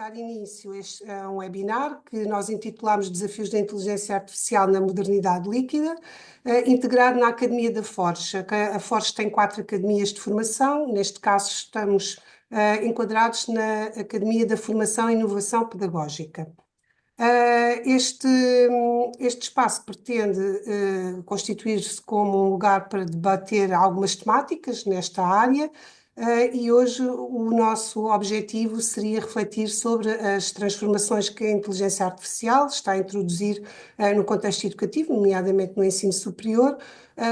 dar início a um webinar que nós intitulamos Desafios da Inteligência Artificial na Modernidade Líquida, integrado na Academia da Forge. A Forge tem 4 academias de formação, neste caso estamos enquadrados na Academia da Formação e Inovação Pedagógica. Este espaço pretende constituir-se como um lugar para debater algumas temáticas nesta área, e hoje o nosso objetivo seria refletir sobre as transformações que a inteligência artificial está a introduzir no contexto educativo, nomeadamente no ensino superior,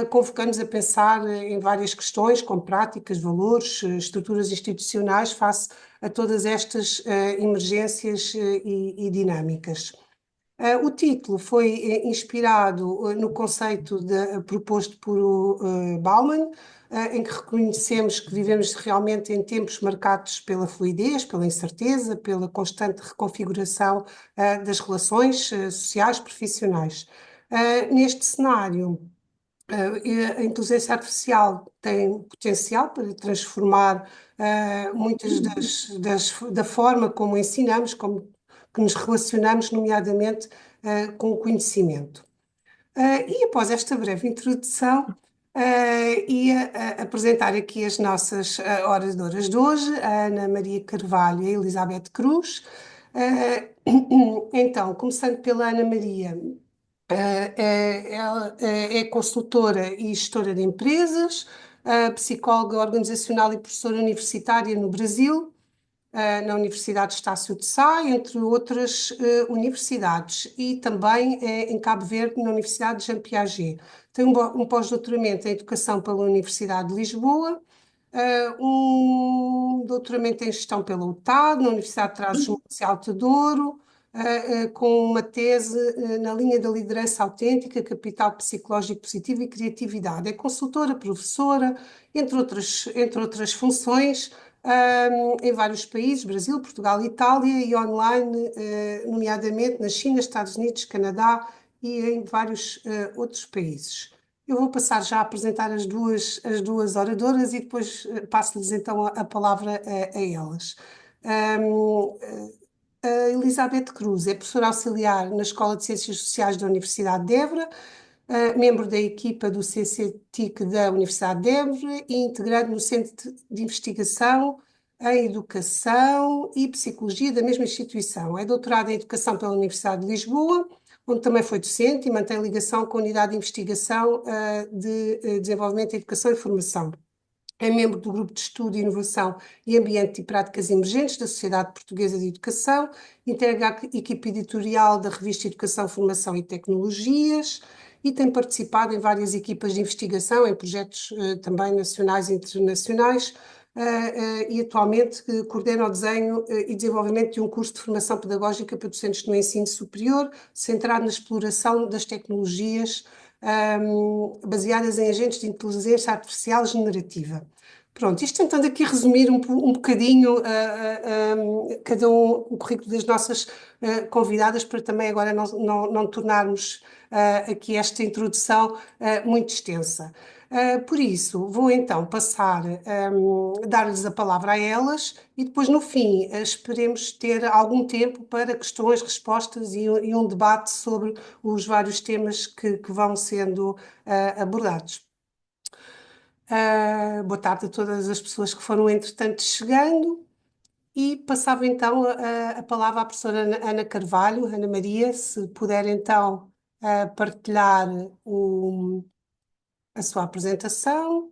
convocando-nos a pensar em várias questões, como práticas, valores, estruturas institucionais, face a todas estas emergências e dinâmicas. O título foi inspirado no conceito proposto por Bauman, em que reconhecemos que vivemos realmente em tempos marcados pela fluidez, pela incerteza, pela constante reconfiguração das relações sociais, profissionais. Neste cenário, a inteligência artificial tem potencial para transformar muitas da forma como ensinamos, como que nos relacionamos, nomeadamente com o conhecimento. E após esta breve introdução, ia apresentar aqui as nossas oradoras de hoje, a Ana Maria Carvalho e a Elizabeth Cruz. Então, começando pela Ana Maria, ela é consultora e gestora de empresas, psicóloga organizacional e professora universitária no Brasil, na Universidade de Estácio de Sá, entre outras universidades, e também em Cabo Verde, na Universidade de Jean Piaget. Tem um pós-doutoramento em Educação pela Universidade de Lisboa, um doutoramento em Gestão pela UTAD, na Universidade de Trás-os-Montes e Alto Douro, com uma tese na linha da liderança autêntica, capital psicológico positivo e criatividade. É consultora, professora, entre outras funções, em vários países, Brasil, Portugal, Itália, e online, nomeadamente na China, Estados Unidos, Canadá e em vários outros países. Eu vou passar já a apresentar as duas oradoras e depois passo-lhes então a palavra a elas. A Elizabeth Cruz é professora auxiliar na Escola de Ciências Sociais da Universidade de Évora, membro da equipa do CCTIC da Universidade de Évora e integrante no Centro de Investigação em Educação e Psicologia da mesma instituição. É doutorada em Educação pela Universidade de Lisboa, onde também foi docente e mantém ligação com a Unidade de Investigação de Desenvolvimento, Educação e Formação. É membro do Grupo de Estudo, Inovação e Ambiente e Práticas Emergentes da Sociedade Portuguesa de Educação, integra a equipe editorial da revista Educação, Formação e Tecnologias e tem participado em várias equipas de investigação, em projetos também nacionais e internacionais, e atualmente coordena o desenho e desenvolvimento de um curso de formação pedagógica para docentes no ensino superior, centrado na exploração das tecnologias baseadas em agentes de inteligência artificial generativa. Pronto, isto tentando aqui resumir um bocadinho cada o currículo das nossas convidadas, para também agora não tornarmos aqui esta introdução muito extensa. Por isso, vou então passar, dar-lhes a palavra a elas e depois, no fim, esperemos ter algum tempo para questões, respostas e um debate sobre os vários temas que vão sendo abordados. Boa tarde a todas as pessoas que foram, entretanto, chegando. E passava então a palavra à professora Ana Carvalho, Ana Maria, se puder então partilhar a sua apresentação.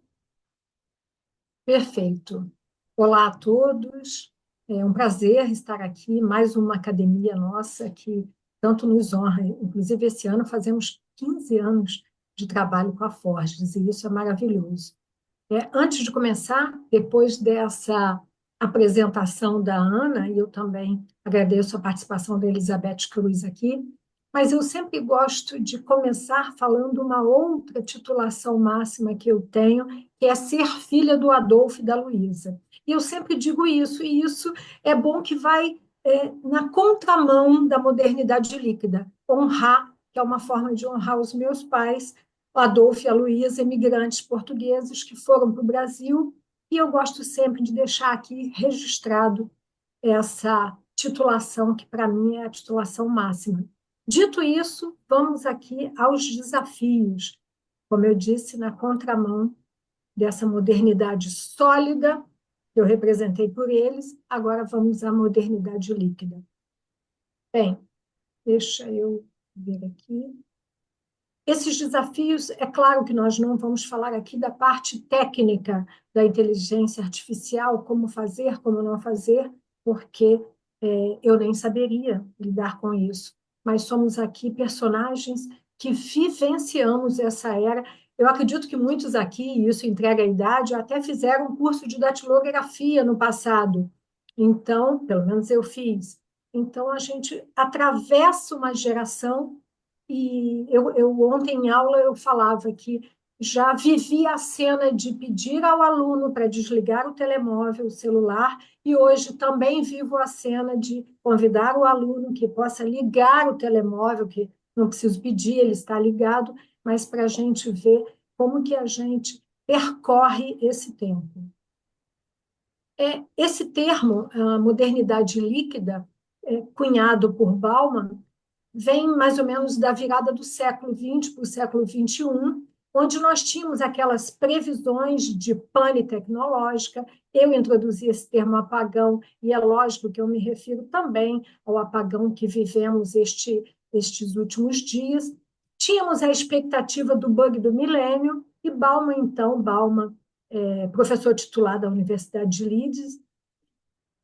Perfeito. Olá a todos. É um prazer estar aqui, mais uma academia nossa que tanto nos honra. Inclusive, esse ano fazemos 15 anos de trabalho com a Forges, e isso é maravilhoso. Antes de começar, depois dessa apresentação da Ana, e eu também agradeço a participação da Elizabeth Cruz aqui, mas eu sempre gosto de começar falando uma outra titulação máxima que eu tenho, que é ser filha do Adolfo e da Luísa. E eu sempre digo isso, e isso é bom que vai na contramão da modernidade líquida. Honrar, que é uma forma de honrar os meus pais, o Adolfo e a Luísa, imigrantes portugueses que foram para o Brasil, e eu gosto sempre de deixar aqui registrado essa titulação, que para mim é a titulação máxima. Dito isso, vamos aqui aos desafios, como eu disse, na contramão dessa modernidade sólida, que eu representei por eles, agora vamos à modernidade líquida. Bem, deixa eu ver aqui. Esses desafios, é claro que nós não vamos falar aqui da parte técnica da inteligência artificial, como fazer, como não fazer, porque eu nem saberia lidar com isso. Mas somos aqui personagens que vivenciamos essa era. Eu acredito que muitos aqui, e isso entrega a idade, até fizeram um curso de datilografia no passado. Então, pelo menos eu fiz. Então, a gente atravessa uma geração e eu ontem em aula eu falava que já vivi a cena de pedir ao aluno para desligar o telemóvel, o celular, e hoje também vivo a cena de convidar o aluno que possa ligar o telemóvel, que não preciso pedir, ele está ligado, mas para a gente ver como que a gente percorre esse tempo. Esse termo, a modernidade líquida, cunhado por Bauman, vem mais ou menos da virada do século XX para o século XXI, onde nós tínhamos aquelas previsões de pane tecnológica. Eu introduzi esse termo apagão, e é lógico que eu me refiro também ao apagão que vivemos estes últimos dias. Tínhamos a expectativa do bug do milênio, e Bauman, professor titular da Universidade de Leeds,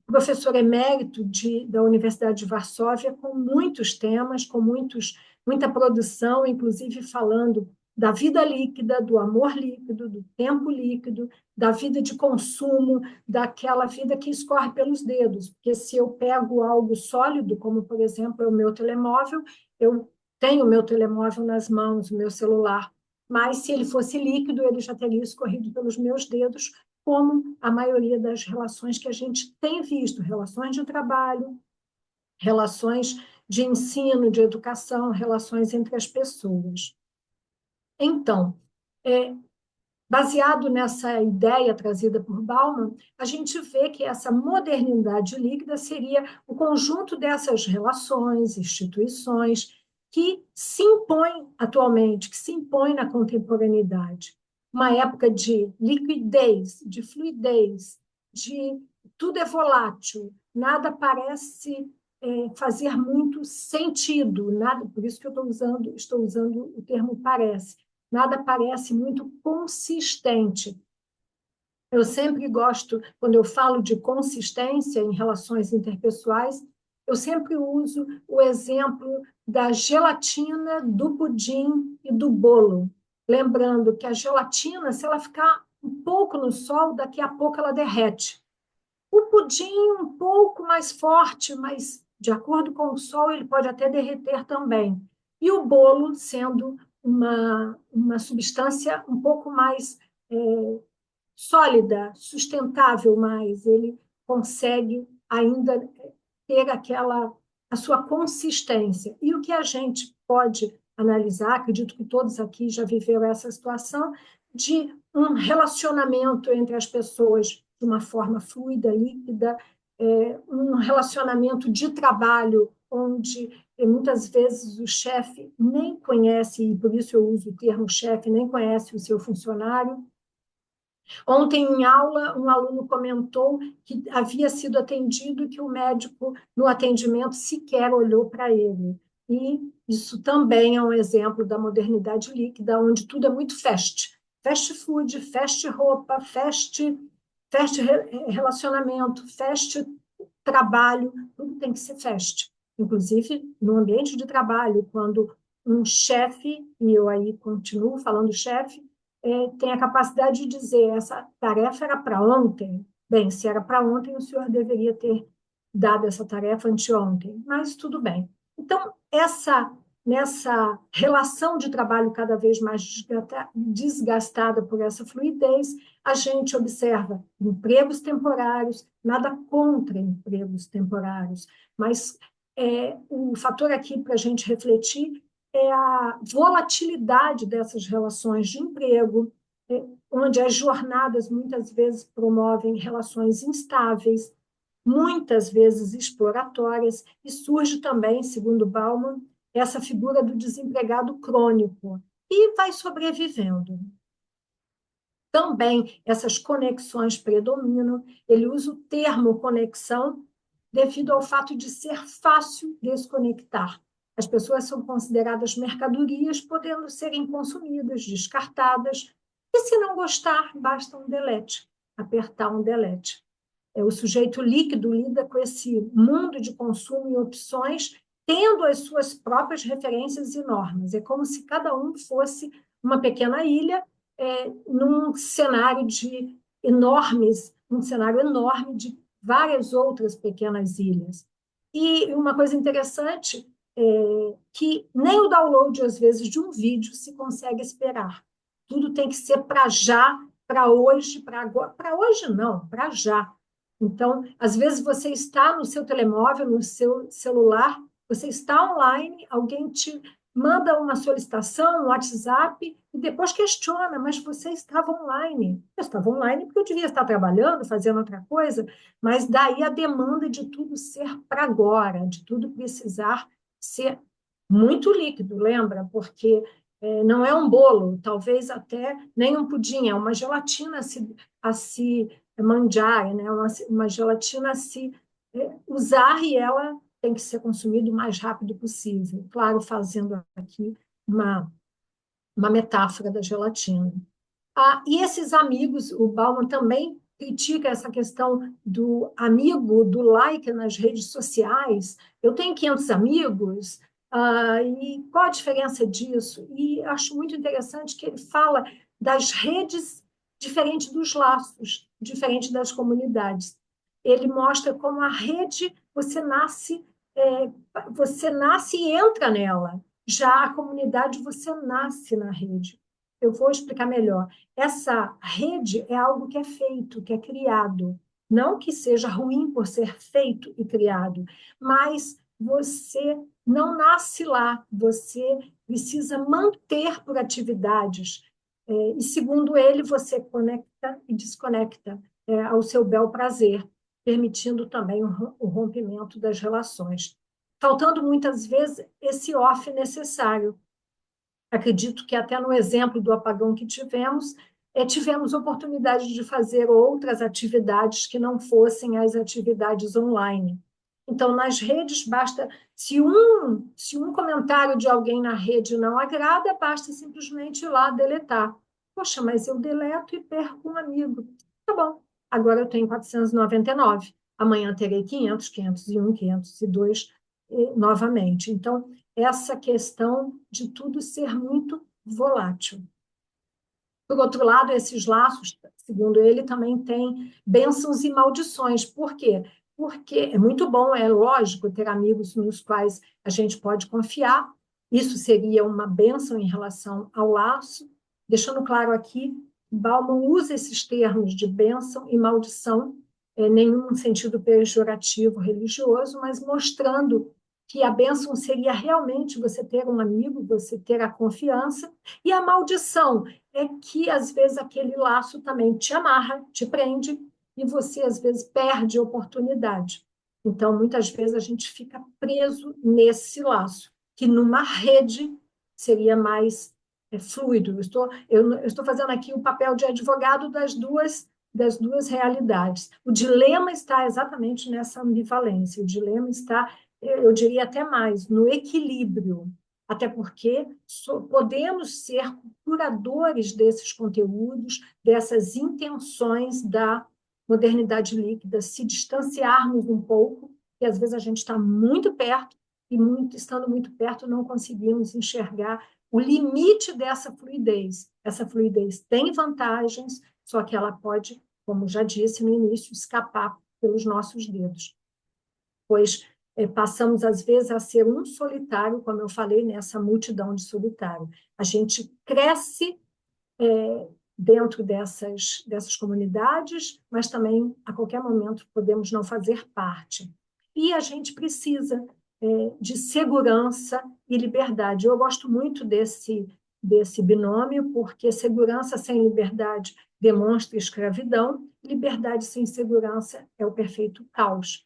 professor emérito da Universidade de Varsóvia, com muitos temas, com muita produção, inclusive falando da vida líquida, do amor líquido, do tempo líquido, da vida de consumo, daquela vida que escorre pelos dedos. Porque se eu pego algo sólido, como, por exemplo, o meu telemóvel, eu tenho o meu telemóvel nas mãos, o meu celular, mas se ele fosse líquido, ele já teria escorrido pelos meus dedos, como a maioria das relações que a gente tem visto, relações de trabalho, relações de ensino, de educação, relações entre as pessoas. Então, baseado nessa ideia trazida por Bauman, a gente vê que essa modernidade líquida seria o conjunto dessas relações, instituições, que se impõem atualmente, que se impõem na contemporaneidade. Uma época de liquidez, de fluidez, de tudo é volátil, nada parece fazer muito sentido, nada, por isso que eu estou usando o termo parece. Nada parece muito consistente. Eu sempre gosto, quando eu falo de consistência em relações interpessoais, eu sempre uso o exemplo da gelatina, do pudim e do bolo. Lembrando que a gelatina, se ela ficar um pouco no sol, daqui a pouco ela derrete. O pudim um pouco mais forte, mas de acordo com o sol ele pode até derreter também. E o bolo sendo uma substância um pouco mais sólida, sustentável, mais ele consegue ainda ter a sua consistência. E o que a gente pode analisar, acredito que todos aqui já viveram essa situação, de um relacionamento entre as pessoas de uma forma fluida, líquida, um relacionamento de trabalho onde muitas vezes o chefe nem conhece, e por isso eu uso o termo chefe, nem conhece o seu funcionário. Ontem, em aula, um aluno comentou que havia sido atendido e que o médico, no atendimento, sequer olhou para ele. E isso também é um exemplo da modernidade líquida, onde tudo é muito fast. Fast food, fast roupa, fast relacionamento, fast trabalho, tudo tem que ser fast. Inclusive, no ambiente de trabalho, quando um chefe, e eu aí continuo falando chefe, tem a capacidade de dizer essa tarefa era para ontem. Bem, se era para ontem, o senhor deveria ter dado essa tarefa anteontem, mas tudo bem. Então, nessa relação de trabalho cada vez mais desgastada por essa fluidez, a gente observa empregos temporários, nada contra empregos temporários, mas o fator aqui para a gente refletir é a volatilidade dessas relações de emprego, onde as jornadas muitas vezes promovem relações instáveis. muitas vezes exploratórias, e surge também, segundo Bauman, essa figura do desempregado crônico, e vai sobrevivendo. Também essas conexões predominam, ele usa o termo conexão devido ao fato de ser fácil desconectar. As pessoas são consideradas mercadorias, podendo serem consumidas, descartadas, e se não gostar, basta um delete, apertar um delete. O sujeito líquido lida com esse mundo de consumo e opções, tendo as suas próprias referências e normas. É como se cada um fosse uma pequena ilha num cenário de um cenário enorme de várias outras pequenas ilhas. E uma coisa interessante é que nem o download, às vezes, de um vídeo se consegue esperar. Tudo tem que ser para já, para hoje, para agora. Para hoje, não, para já. Então, às vezes você está no seu telemóvel, no seu celular, você está online, alguém te manda uma solicitação, um WhatsApp, e depois questiona, mas você estava online. Eu estava online porque eu devia estar trabalhando, fazendo outra coisa, mas daí a demanda de tudo ser para agora, de tudo precisar ser muito líquido, lembra? Porque não é um bolo, talvez até nem um pudim, é uma gelatina a se mangiare, né? Uma gelatina a se usar e ela tem que ser consumida o mais rápido possível. Claro, fazendo aqui uma metáfora da gelatina. E esses amigos, o Bauman também critica essa questão do amigo, do like nas redes sociais. Eu tenho 500 amigos, e qual a diferença disso? E acho muito interessante que ele fala das redes diferente dos laços, diferente das comunidades. Ele mostra como a rede você nasce e entra nela. Já a comunidade você nasce na rede. Eu vou explicar melhor. Essa rede é algo que é feito, que é criado. Não que seja ruim por ser feito e criado, mas você não nasce lá, você precisa manter por atividades. E, segundo ele, você conecta e desconecta ao seu bel prazer, permitindo também o rompimento das relações. Faltando muitas vezes esse off necessário. Acredito que até no exemplo do apagão que tivemos oportunidade de fazer outras atividades que não fossem as atividades online. Então, nas redes, basta, se um comentário de alguém na rede não agrada, basta simplesmente ir lá deletar. Poxa, mas eu deleto e perco um amigo. Tá bom, agora eu tenho 499. Amanhã terei 500, 501, 502 novamente. Então, essa questão de tudo ser muito volátil. Por outro lado, esses laços, segundo ele, também têm bênçãos e maldições. Por quê? Porque é muito bom, é lógico, ter amigos nos quais a gente pode confiar. Isso seria uma bênção em relação ao laço. Deixando claro aqui, Bauman usa esses termos de bênção e maldição, nenhum sentido pejorativo religioso, mas mostrando que a bênção seria realmente você ter um amigo, você ter a confiança, e a maldição é que, às vezes, aquele laço também te amarra, te prende, e você, às vezes, perde oportunidade. Então, muitas vezes, a gente fica preso nesse laço, que numa rede seria mais fluido. Eu estou fazendo aqui o papel de advogado das duas realidades. O dilema está exatamente nessa ambivalência, o dilema está, eu diria até mais, no equilíbrio, até porque podemos ser curadores desses conteúdos, dessas intenções da modernidade líquida, se distanciarmos um pouco, que às vezes a gente está muito perto, e estando muito perto não conseguimos enxergar o limite dessa fluidez. Essa fluidez tem vantagens, só que ela pode, como já disse no início, escapar pelos nossos dedos. Pois passamos, às vezes, a ser um solitário, como eu falei, nessa multidão de solitário. A gente cresce dentro dessas comunidades, mas também, a qualquer momento, podemos não fazer parte. E a gente precisa de segurança e liberdade. Eu gosto muito desse binômio, porque segurança sem liberdade demonstra escravidão, liberdade sem segurança é o perfeito caos.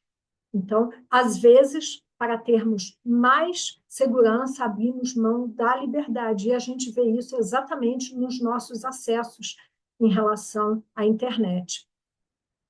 Então, às vezes, para termos mais segurança, abrimos mão da liberdade, e a gente vê isso exatamente nos nossos acessos em relação à internet.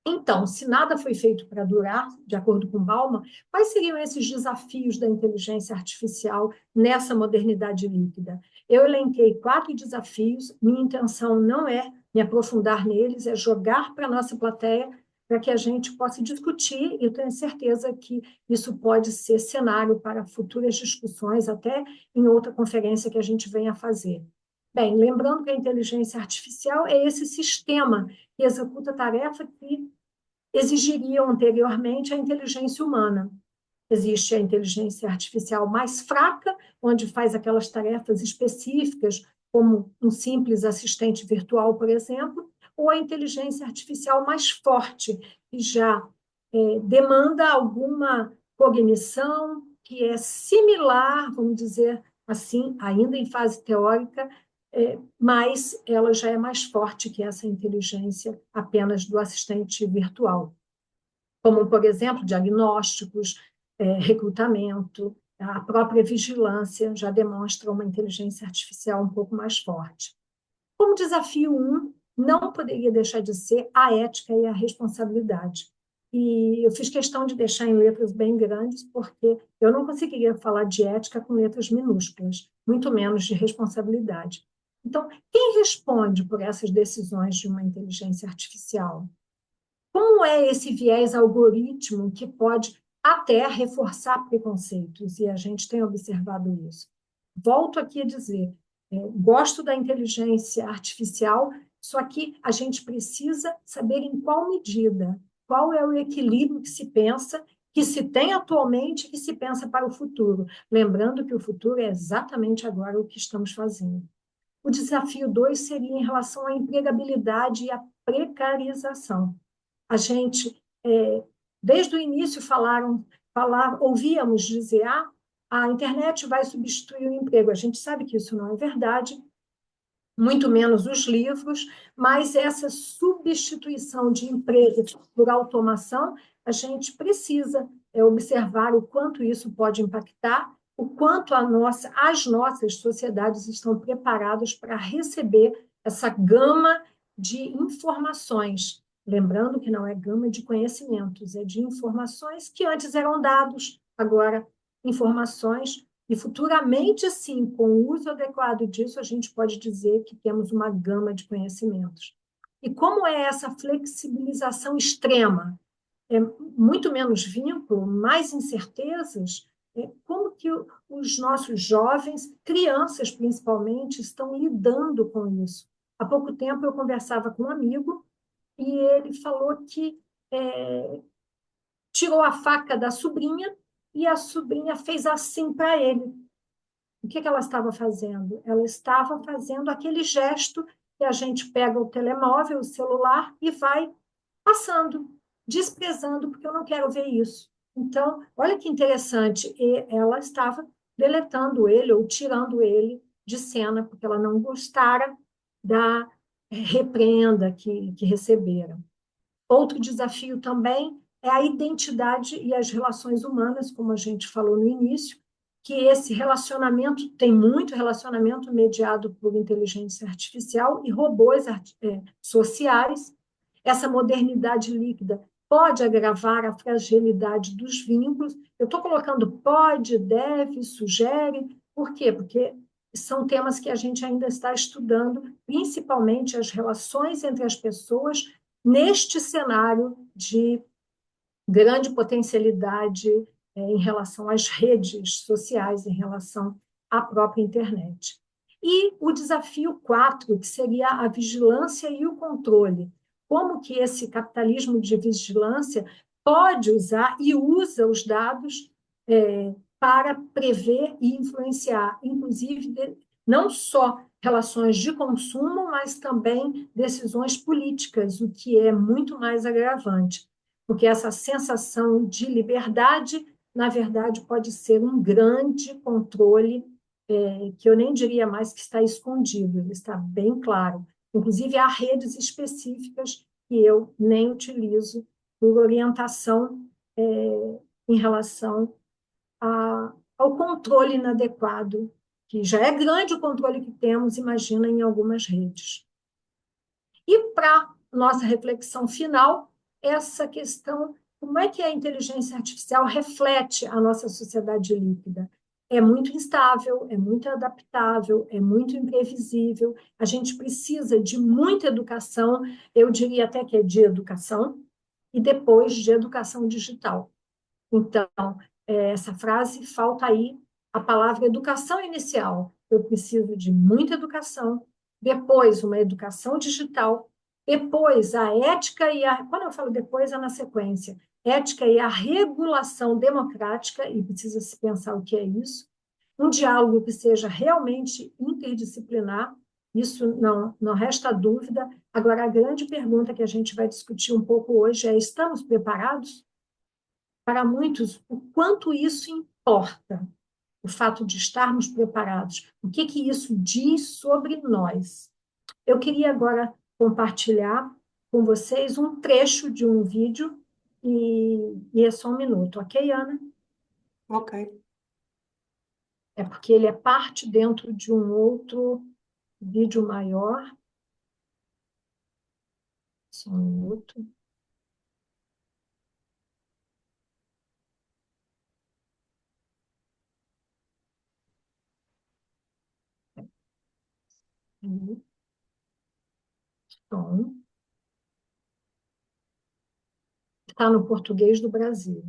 Então, se nada foi feito para durar, de acordo com Bauman, quais seriam esses desafios da inteligência artificial nessa modernidade líquida? Eu elenquei 4 desafios, minha intenção não é me aprofundar neles, é jogar para a nossa plateia para que a gente possa discutir, e eu tenho certeza que isso pode ser cenário para futuras discussões, até em outra conferência que a gente venha a fazer. Bem, lembrando que a inteligência artificial é esse sistema que executa tarefa que exigiriam anteriormente a inteligência humana. Existe a inteligência artificial mais fraca, onde faz aquelas tarefas específicas, como um simples assistente virtual, por exemplo, ou a inteligência artificial mais forte, que já demanda alguma cognição que é similar, vamos dizer assim, ainda em fase teórica, mas ela já é mais forte que essa inteligência apenas do assistente virtual, como, por exemplo, diagnósticos, recrutamento, a própria vigilância já demonstra uma inteligência artificial um pouco mais forte. Como desafio 1, não poderia deixar de ser a ética e a responsabilidade. E eu fiz questão de deixar em letras bem grandes, porque eu não conseguiria falar de ética com letras minúsculas, muito menos de responsabilidade. Então, quem responde por essas decisões de uma inteligência artificial? Como é esse viés algoritmo que pode até reforçar preconceitos? E a gente tem observado isso. Volto aqui a dizer, gosto da inteligência artificial, só que a gente precisa saber em qual medida, qual é o equilíbrio que se pensa, que se tem atualmente e que se pensa para o futuro. Lembrando que o futuro é exatamente agora o que estamos fazendo. O desafio 2 seria em relação à empregabilidade e à precarização. A gente, desde o início, ouvíamos dizer, a internet vai substituir o emprego. A gente sabe que isso não é verdade, muito menos os livros, mas essa substituição de emprego por automação, a gente precisa observar o quanto isso pode impactar, o quanto as nossas sociedades estão preparadas para receber essa gama de informações. Lembrando que não é gama de conhecimentos, é de informações que antes eram dados, agora informações, e futuramente, sim, com o uso adequado disso, a gente pode dizer que temos uma gama de conhecimentos. E como é essa flexibilização extrema? É muito menos vínculo, mais incertezas, como que os nossos jovens, crianças principalmente, estão lidando com isso? Há pouco tempo eu conversava com um amigo e ele falou que tirou a faca da sobrinha e a sobrinha fez assim para ele. O que ela estava fazendo? Ela estava fazendo aquele gesto que a gente pega o telemóvel, o celular e vai passando, desprezando, porque eu não quero ver isso. Então, olha que interessante, e ela estava deletando ele ou tirando ele de cena, porque ela não gostara da repreenda que recebera. Outro desafio também é a identidade e as relações humanas, como a gente falou no início, que esse relacionamento tem muito relacionamento mediado por inteligência artificial e robôs sociais. Essa modernidade líquida pode agravar a fragilidade dos vínculos. Eu estou colocando pode, deve, sugere. Por quê? Porque são temas que a gente ainda está estudando, principalmente as relações entre as pessoas neste cenário de grande potencialidade em relação às redes sociais, em relação à própria internet. E o desafio 4, que seria a vigilância e o controle. Como que esse capitalismo de vigilância pode usar e usa os dados para prever e influenciar, inclusive, não só relações de consumo, mas também decisões políticas, o que é muito mais agravante, porque essa sensação de liberdade, na verdade, pode ser um grande controle que eu nem diria mais que está escondido, ele está bem claro. Inclusive, há redes específicas que eu nem utilizo por orientação em relação ao controle inadequado, que já é grande o controle que temos, imagina, em algumas redes. E para nossa reflexão final, essa questão, como é que a inteligência artificial reflete a nossa sociedade líquida? É muito instável, é muito adaptável, é muito imprevisível. A gente precisa de muita educação, eu diria até que é de educação, e depois de educação digital. Então, essa frase, falta aí a palavra educação inicial. Eu preciso de muita educação, depois uma educação digital, depois a ética e a... Quando eu falo depois, é na sequência. Ética e a regulação democrática, e precisa se pensar o que é isso. Um diálogo que seja realmente interdisciplinar, isso não resta dúvida. Agora, a grande pergunta que a gente vai discutir um pouco hoje é: estamos preparados? Para muitos, o quanto isso importa, o fato de estarmos preparados, o que que isso diz sobre nós. Eu queria agora compartilhar com vocês um trecho de um vídeo e é só um minuto, ok, Ana? Ok. É porque ele é parte dentro de um outro vídeo maior. Só um minuto. Som. Está no português do Brasil.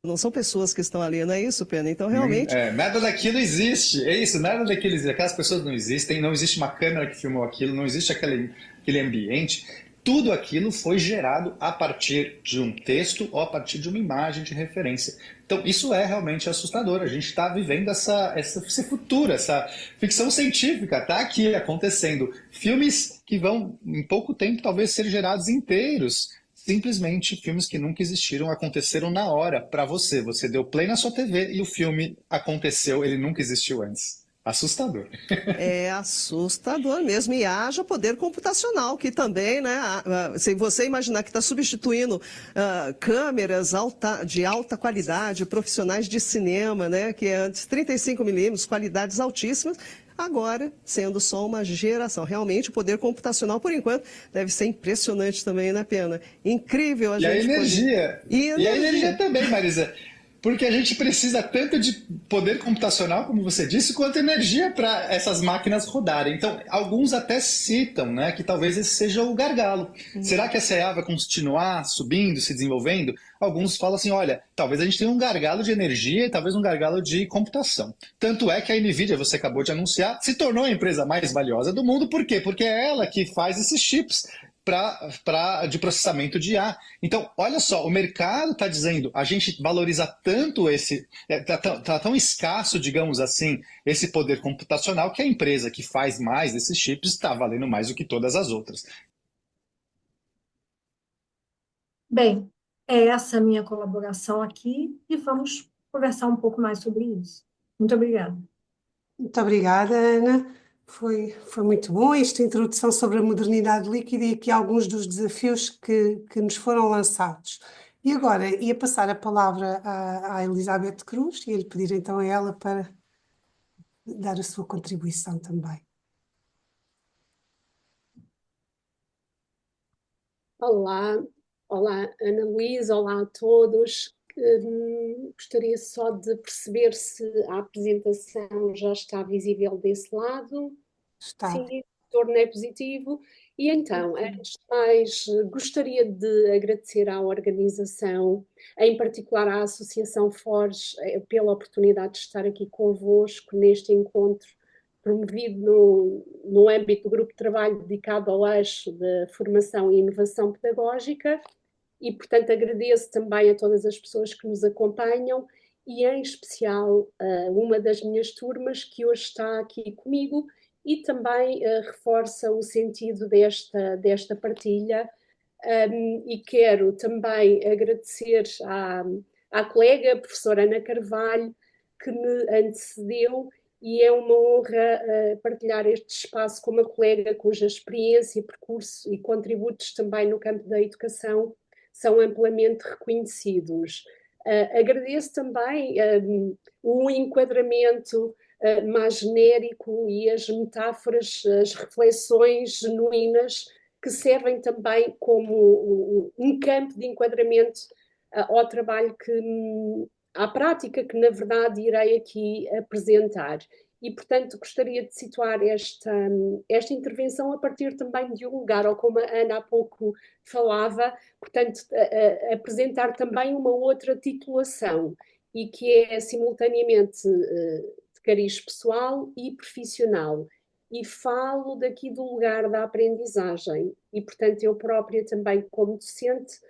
Não são pessoas que estão ali, não é isso, Pena? Então, realmente, Nada daquilo existe. É isso, nada daquilo existe. Aquelas pessoas não existem, não existe uma câmera que filmou aquilo, não existe aquele ambiente. Tudo aquilo foi gerado a partir de um texto ou a partir de uma imagem de referência. Então, isso é realmente assustador. A gente está vivendo esse futuro, essa ficção científica. Está aqui acontecendo. Filmes que vão, em pouco tempo, talvez ser gerados inteiros. Simplesmente filmes que nunca existiram aconteceram na hora para você. Você deu play na sua TV e o filme aconteceu, ele nunca existiu antes. Assustador. é assustador mesmo. E haja poder computacional, que também, né? Se você imaginar que está substituindo câmeras de alta qualidade, profissionais de cinema, né? Que é antes 35 milímetros, qualidades altíssimas. Agora, sendo só uma geração. Realmente, o poder computacional, por enquanto, deve ser impressionante também, né, Pena? Incrível a E a gente energia. poder... E E a energia energia. também, Marisa. Porque a gente precisa tanto de poder computacional, como você disse, quanto energia para essas máquinas rodarem. Então, alguns até citam, né, que talvez esse seja o gargalo. Será que essa IA vai continuar subindo, se desenvolvendo? Alguns falam assim, olha, talvez a gente tenha um gargalo de energia e talvez um gargalo de computação. Tanto é que a NVIDIA, você acabou de anunciar, se tornou a empresa mais valiosa do mundo. Por quê? Porque é ela que faz esses chips de processamento de IA. Então, olha só, o mercado está dizendo, a gente valoriza tanto tá tão escasso, digamos assim, esse poder computacional, que a empresa que faz mais desses chips está valendo mais do que todas as outras. Bem, é essa a minha colaboração aqui e vamos conversar um pouco mais sobre isso. Muito obrigada. Muito obrigada, Ana. Foi muito bom esta introdução sobre a modernidade líquida e aqui alguns dos desafios que nos foram lançados. E agora ia passar a palavra à Elizabeth Cruz e ia lhe pedir então a ela para dar a sua contribuição também. Olá, olá Ana Luísa, olá a todos. Gostaria só de perceber se a apresentação já está visível desse lado. Está. Sim, o retorno é positivo. E então, antes de mais, gostaria de agradecer à organização, em particular à Associação Forge, pela oportunidade de estar aqui convosco neste encontro promovido no âmbito do grupo de trabalho dedicado ao eixo da formação e inovação pedagógica. E, portanto, agradeço também a todas as pessoas que nos acompanham e, em especial, a uma das minhas turmas que hoje está aqui comigo e também reforça o sentido desta partilha, e quero também agradecer à colega, a professora Ana Carvalho, que me antecedeu, e é uma honra partilhar este espaço com uma colega cuja experiência, percurso e contributos também no campo da educação são amplamente reconhecidos. Agradeço também o enquadramento mais genérico e as metáforas, as reflexões genuínas que servem também como um campo de enquadramento ao trabalho à prática que, na verdade, irei aqui apresentar. E, portanto, gostaria de situar esta intervenção a partir também de um lugar, ou como a Ana há pouco falava, portanto, apresentar também uma outra titulação, e que é simultaneamente de cariz pessoal e profissional. E falo daqui do lugar da aprendizagem, e, portanto, eu própria também, como docente,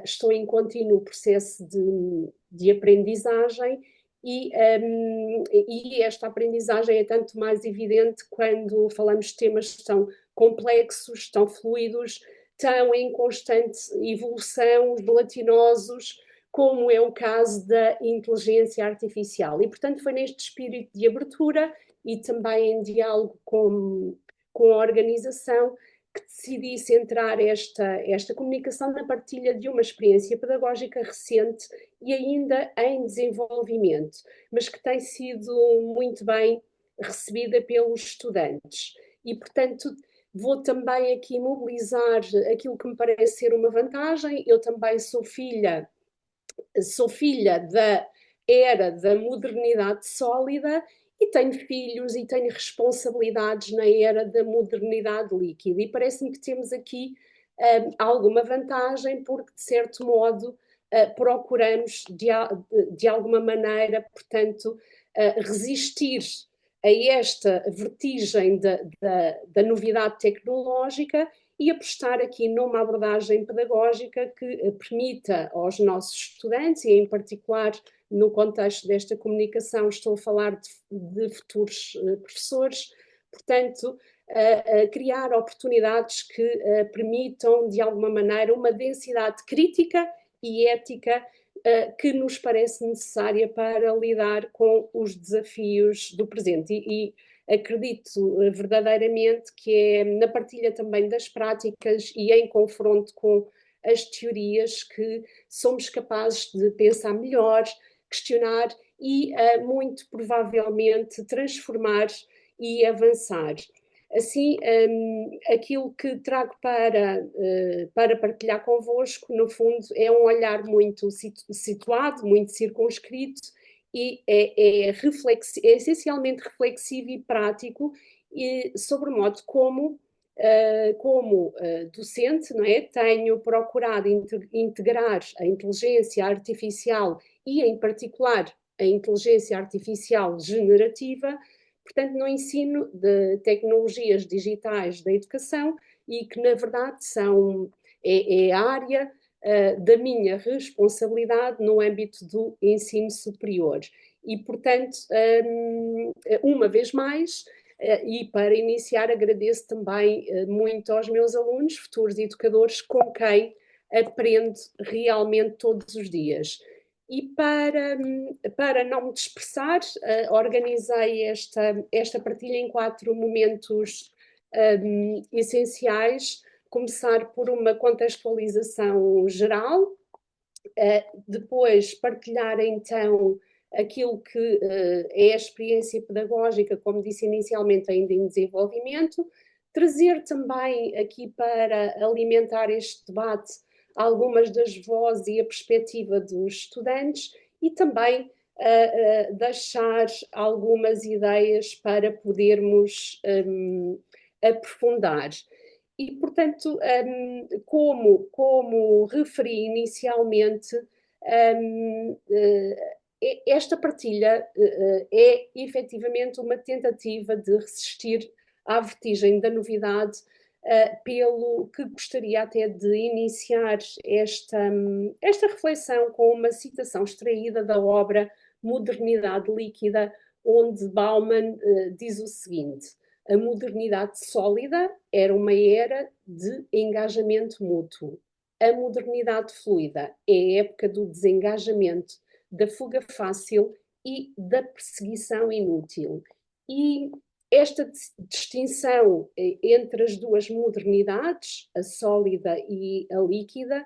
estou em contínuo processo de aprendizagem, e esta aprendizagem é tanto mais evidente quando falamos de temas tão complexos, tão fluidos, tão em constante evolução, gelatinosos, como é o caso da inteligência artificial. E, portanto, foi neste espírito de abertura e também em diálogo com a organização que decidi centrar esta comunicação na partilha de uma experiência pedagógica recente e ainda em desenvolvimento, mas que tem sido muito bem recebida pelos estudantes. E, portanto, vou também aqui mobilizar aquilo que me parece ser uma vantagem. Eu também sou filha da era da modernidade sólida, e tenho filhos e tenho responsabilidades na era da modernidade líquida, e parece-me que temos aqui alguma vantagem, porque de certo modo procuramos de alguma maneira, portanto, resistir a esta vertigem da novidade tecnológica e apostar aqui numa abordagem pedagógica que permita aos nossos estudantes, e em particular no contexto desta comunicação estou a falar de futuros professores, portanto, criar oportunidades que permitam, de alguma maneira, uma densidade crítica e ética que nos parece necessária para lidar com os desafios do presente. E acredito verdadeiramente que é na partilha também das práticas e em confronto com as teorias que somos capazes de pensar melhor, questionar e, muito provavelmente, transformar e avançar. Assim, aquilo que trago para partilhar convosco, no fundo, é um olhar muito situado, muito circunscrito, e é essencialmente reflexivo e prático, e sobre o modo como docente, não é? Tenho procurado integrar a inteligência artificial e, em particular, a inteligência artificial generativa, portanto, no ensino de tecnologias digitais da educação, e que, na verdade, é a área da minha responsabilidade no âmbito do ensino superior. E, portanto, uma vez mais, e para iniciar, agradeço também muito aos meus alunos, futuros educadores, com quem aprendo realmente todos os dias. E para não me dispersar, organizei esta partilha em 4 momentos essenciais. Começar por uma contextualização geral, depois partilhar então aquilo que é a experiência pedagógica, como disse inicialmente, ainda em desenvolvimento, trazer também aqui para alimentar este debate algumas das vozes e a perspectiva dos estudantes, e também deixar algumas ideias para podermos aprofundar. E, portanto, como referi inicialmente, esta partilha é efetivamente uma tentativa de resistir à vertigem da novidade, pelo que gostaria até de iniciar esta reflexão com uma citação extraída da obra Modernidade Líquida, onde Bauman diz o seguinte: A modernidade sólida era uma era de engajamento mútuo. A modernidade fluida é a época do desengajamento, da fuga fácil e da perseguição inútil. E esta distinção entre as duas modernidades, a sólida e a líquida,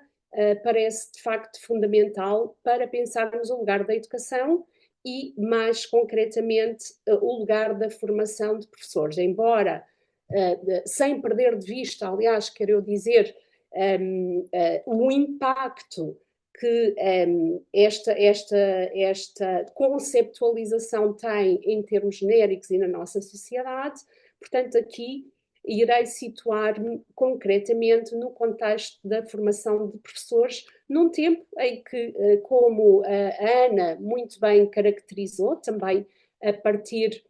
parece de facto fundamental para pensarmos o lugar da educação e, mais concretamente, o lugar da formação de professores. Embora, sem perder de vista, aliás, quero eu dizer, o impacto que esta conceptualização tem em termos genéricos e na nossa sociedade, portanto, aqui irei situar-me concretamente no contexto da formação de professores, num tempo em que, como a Ana muito bem caracterizou, também a partir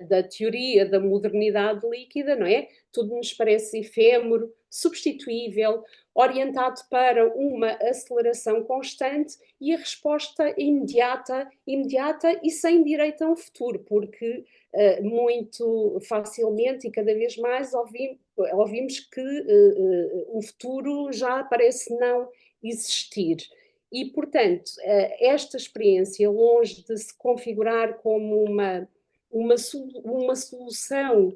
da teoria da modernidade líquida, não é? Tudo nos parece efêmero, substituível, orientado para uma aceleração constante e a resposta imediata e sem direito a um futuro, porque muito facilmente e cada vez mais ouvimos que o futuro já parece não existir. E, portanto, esta experiência, longe de se configurar como uma solução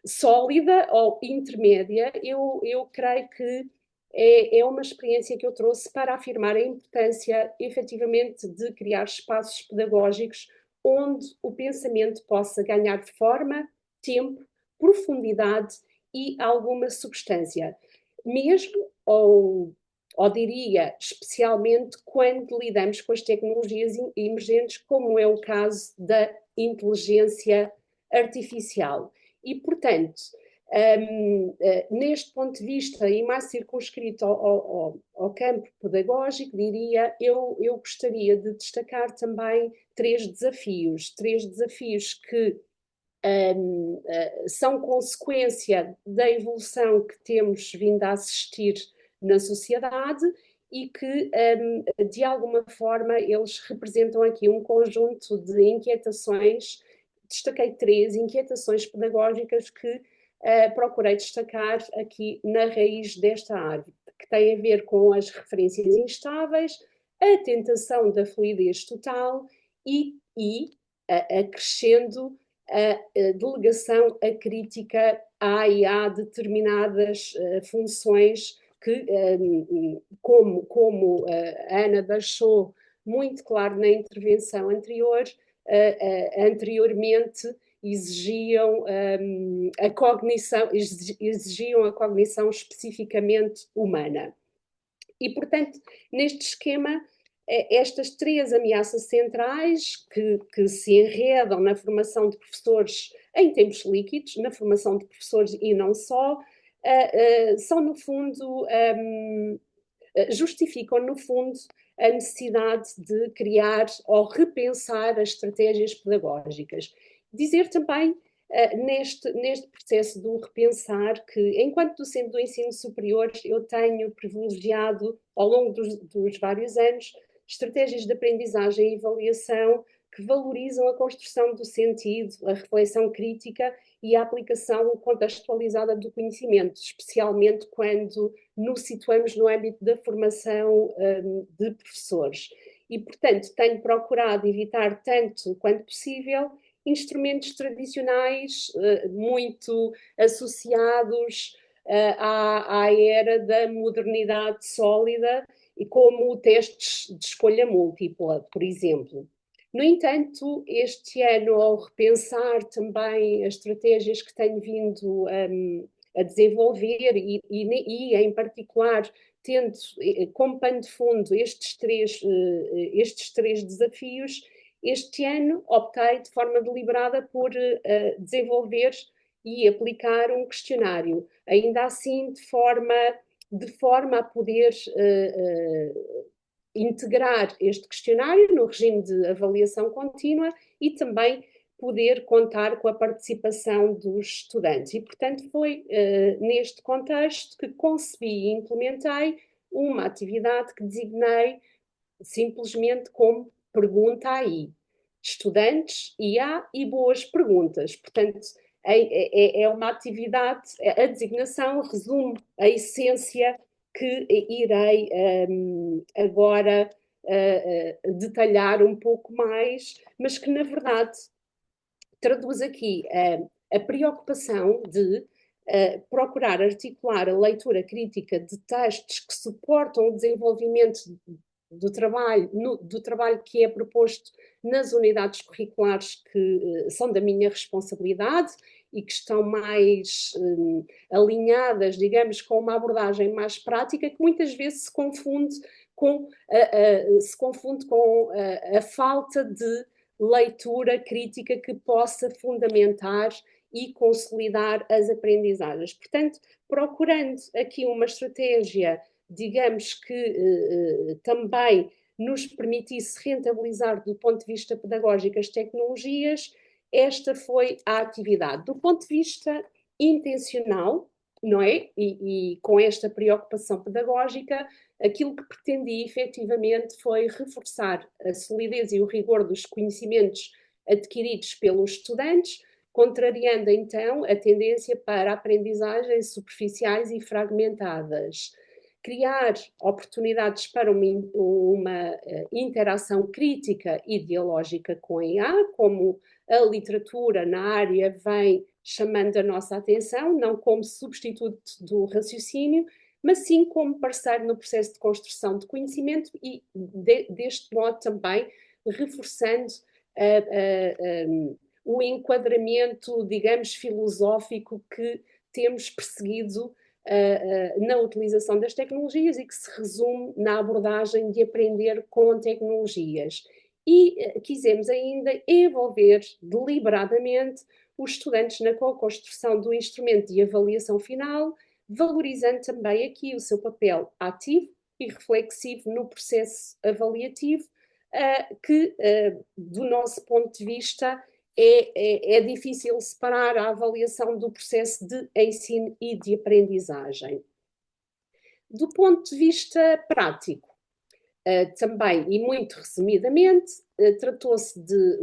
sólida ou intermédia, eu creio que é uma experiência que eu trouxe para afirmar a importância, efetivamente, de criar espaços pedagógicos onde o pensamento possa ganhar forma, tempo, profundidade e alguma substância. Mesmo ou diria especialmente quando lidamos com as tecnologias emergentes, como é o caso da inteligência artificial. E, portanto, neste ponto de vista, e mais circunscrito ao campo pedagógico, diria, eu gostaria de destacar também três desafios que são consequência da evolução que temos vindo a assistir na sociedade e que, de alguma forma, eles representam aqui um conjunto de inquietações. Destaquei três inquietações pedagógicas que procurei destacar aqui na raiz desta árvore, que tem a ver com as referências instáveis, a tentação da fluidez total e acrescendo a delegação acrítica a determinadas funções que, como a Ana deixou muito claro na intervenção anterior, anteriormente exigiam a cognição especificamente humana. E, portanto, neste esquema, estas três ameaças centrais que se enredam na formação de professores em tempos líquidos, na formação de professores e não só, são, no fundo, justificam, no fundo, a necessidade de criar ou repensar as estratégias pedagógicas. Dizer também, neste processo do repensar, que, enquanto docente do ensino superior, eu tenho privilegiado, ao longo dos vários anos, estratégias de aprendizagem e avaliação que valorizam a construção do sentido, a reflexão crítica e a aplicação contextualizada do conhecimento, especialmente quando nos situamos no âmbito da formação de professores. E, portanto, tenho procurado evitar, tanto quanto possível, instrumentos tradicionais muito associados à era da modernidade sólida, e como testes de escolha múltipla, por exemplo. No entanto, este ano, ao repensar também as estratégias que tenho vindo a desenvolver e, em particular, tendo como pano de fundo estes três desafios, este ano optei de forma deliberada por desenvolver e aplicar um questionário, ainda assim de forma a poder integrar este questionário no regime de avaliação contínua e também poder contar com a participação dos estudantes. E, portanto, foi neste contexto que concebi e implementei uma atividade que designei simplesmente como Pergunta Aí. estudantes, IA e boas perguntas. Portanto, é uma atividade, a designação resume a essência que irei agora detalhar um pouco mais, mas que na verdade traduz aqui a preocupação de procurar articular a leitura crítica de textos que suportam o desenvolvimento do trabalho que é proposto nas unidades curriculares que são da minha responsabilidade e que estão mais alinhadas, digamos, com uma abordagem mais prática, que muitas vezes se confunde com a falta de leitura crítica que possa fundamentar e consolidar as aprendizagens. Portanto, procurando aqui uma estratégia, digamos que também nos permitisse rentabilizar do ponto de vista pedagógico as tecnologias, esta foi a atividade. Do ponto de vista intencional, não é? E com esta preocupação pedagógica, aquilo que pretendi efetivamente foi reforçar a solidez e o rigor dos conhecimentos adquiridos pelos estudantes, contrariando então a tendência para aprendizagens superficiais e fragmentadas. Criar oportunidades para uma interação crítica e dialógica com a IA, como a literatura na área vem chamando a nossa atenção, não como substituto do raciocínio, mas sim como parceiro no processo de construção de conhecimento e, deste modo, também reforçando o enquadramento, digamos, filosófico que temos perseguido na utilização das tecnologias e que se resume na abordagem de aprender com tecnologias. E quisemos ainda envolver deliberadamente os estudantes na co-construção do instrumento de avaliação final, valorizando também aqui o seu papel ativo e reflexivo no processo avaliativo, que, do nosso ponto de vista, é difícil separar a avaliação do processo de ensino e de aprendizagem. Do ponto de vista prático, também, e muito resumidamente, tratou-se de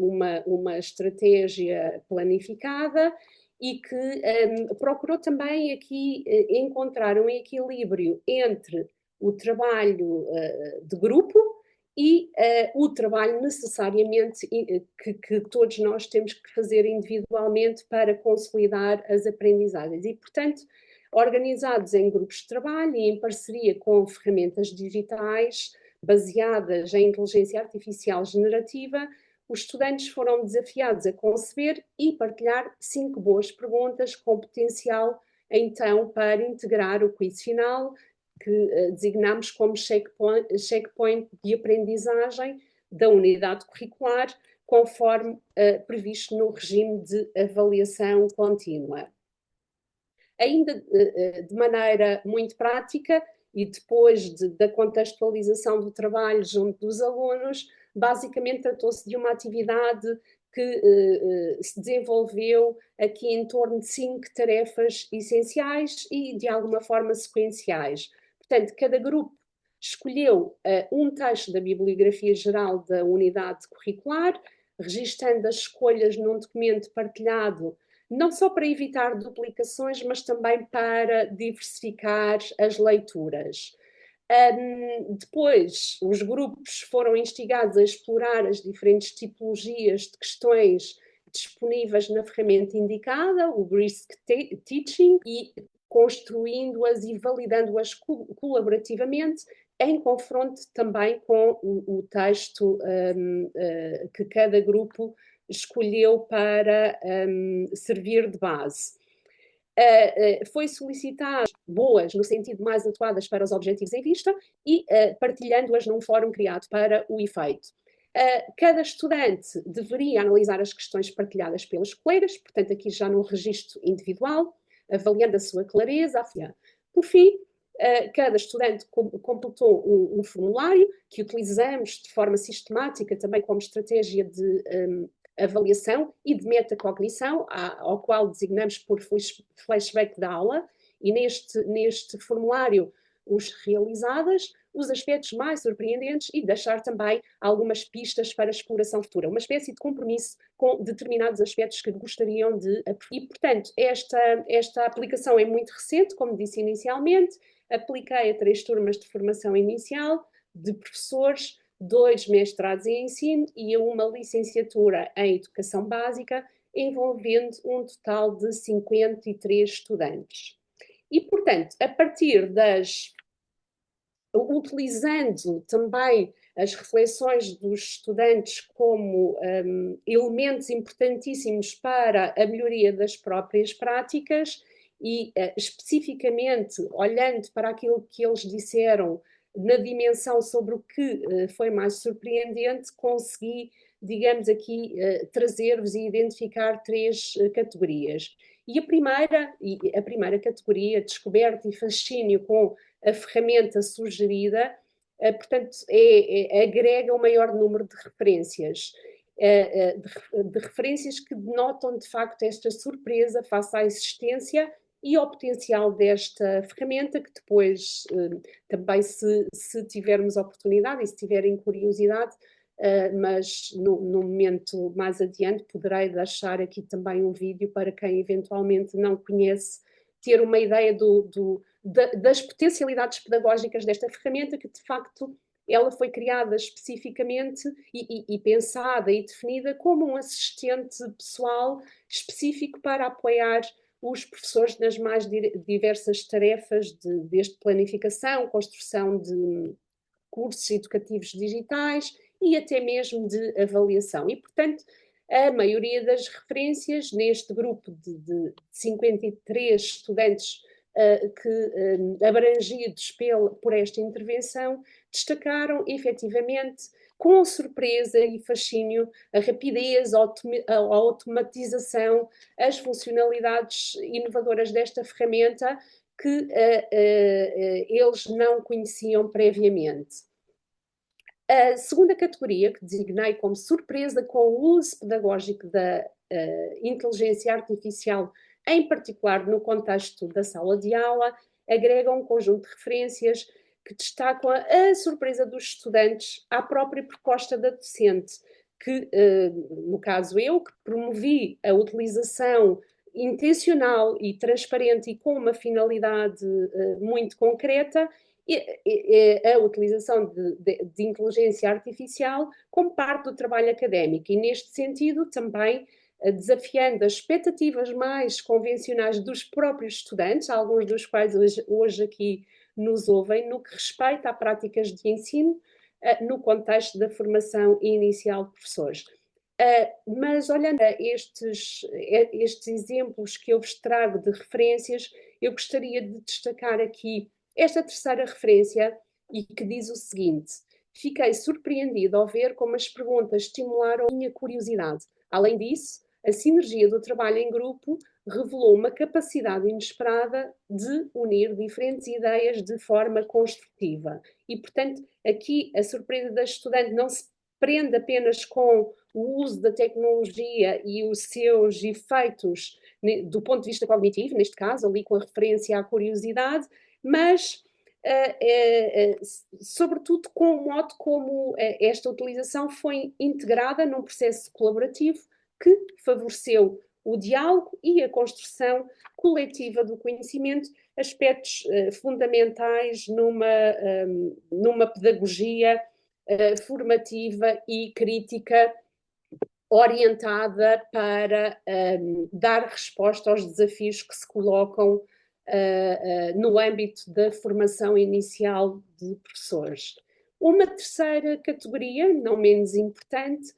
uma estratégia planificada e que procurou também aqui encontrar um equilíbrio entre o trabalho de grupo e o trabalho necessariamente que todos nós temos que fazer individualmente para consolidar as aprendizagens. E, portanto, organizados em grupos de trabalho e em parceria com ferramentas digitais baseadas em inteligência artificial generativa, os estudantes foram desafiados a conceber e partilhar 5 boas perguntas com potencial, então, para integrar o quiz final, que designamos como checkpoint de aprendizagem da unidade curricular, conforme previsto no regime de avaliação contínua. Ainda de maneira muito prática, e depois da contextualização do trabalho junto dos alunos, basicamente tratou-se de uma atividade que se desenvolveu aqui em torno de 5 tarefas essenciais e de alguma forma sequenciais. Portanto, cada grupo escolheu um texto da bibliografia geral da unidade curricular, registando as escolhas num documento partilhado, não só para evitar duplicações, mas também para diversificar as leituras. Depois, os grupos foram instigados a explorar as diferentes tipologias de questões disponíveis na ferramenta indicada, o Brisk Teaching, e construindo-as e validando-as colaborativamente, em confronto também com o texto que cada grupo escolheu para servir de base. Foi solicitar boas, no sentido mais adequadas para os objetivos em vista e partilhando-as num fórum criado para o efeito. Cada estudante deveria analisar as questões partilhadas pelos colegas, portanto aqui já num registro individual, avaliando a sua clareza. Por fim, cada estudante completou um formulário que utilizamos de forma sistemática também como estratégia de avaliação e de metacognição, ao qual designamos por flashback da aula, e neste formulário os realizadas, os aspectos mais surpreendentes e deixar também algumas pistas para a exploração futura, uma espécie de compromisso com determinados aspectos que gostariam de aprofundar. E, portanto, esta aplicação é muito recente, como disse inicialmente, apliquei a 3 turmas de formação inicial, de professores, 2 mestrados em ensino e uma licenciatura em educação básica, envolvendo um total de 53 estudantes. E, portanto, a partir utilizando também as reflexões dos estudantes como elementos importantíssimos para a melhoria das próprias práticas e especificamente olhando para aquilo que eles disseram na dimensão sobre o que foi mais surpreendente, consegui, digamos aqui, trazer-vos e identificar 3 categorias. E a primeira categoria, descoberta e fascínio com a ferramenta sugerida, portanto, agrega o maior número de referências. De referências que denotam, de facto, esta surpresa face à existência e ao potencial desta ferramenta, que depois, também, se tivermos oportunidade e se tiverem curiosidade, mas no momento mais adiante poderei deixar aqui também um vídeo para quem eventualmente não conhece, ter uma ideia das potencialidades pedagógicas desta ferramenta, que de facto ela foi criada especificamente e pensada e definida como um assistente pessoal específico para apoiar os professores nas mais diversas tarefas desde planificação, construção de cursos educativos digitais e até mesmo de avaliação. E, portanto, a maioria das referências neste grupo de 53 estudantes abrangidos por esta intervenção, destacaram efetivamente com surpresa e fascínio a rapidez, a automatização, as funcionalidades inovadoras desta ferramenta que eles não conheciam previamente. A segunda categoria, que designei como surpresa com o uso pedagógico da inteligência artificial, em particular no contexto da sala de aula, agrega um conjunto de referências que destacam a surpresa dos estudantes à própria proposta da docente, que, no caso eu, que promovi a utilização intencional e transparente e com uma finalidade muito concreta, a utilização de inteligência artificial como parte do trabalho académico e, neste sentido, também desafiando as expectativas mais convencionais dos próprios estudantes, alguns dos quais hoje aqui nos ouvem, no que respeita a práticas de ensino no contexto da formação inicial de professores. Mas olhando a estes exemplos que eu vos trago de referências, eu gostaria de destacar aqui esta terceira referência, e que diz o seguinte: fiquei surpreendida ao ver como as perguntas estimularam a minha curiosidade. Além disso, a sinergia do trabalho em grupo revelou uma capacidade inesperada de unir diferentes ideias de forma construtiva. E, portanto, aqui a surpresa da estudante não se prende apenas com o uso da tecnologia e os seus efeitos do ponto de vista cognitivo, neste caso, ali com a referência à curiosidade, mas sobretudo com o modo como esta utilização foi integrada num processo colaborativo que favoreceu o diálogo e a construção coletiva do conhecimento, aspectos fundamentais numa pedagogia formativa e crítica orientada para dar resposta aos desafios que se colocam no âmbito da formação inicial de professores. Uma terceira categoria, não menos importante,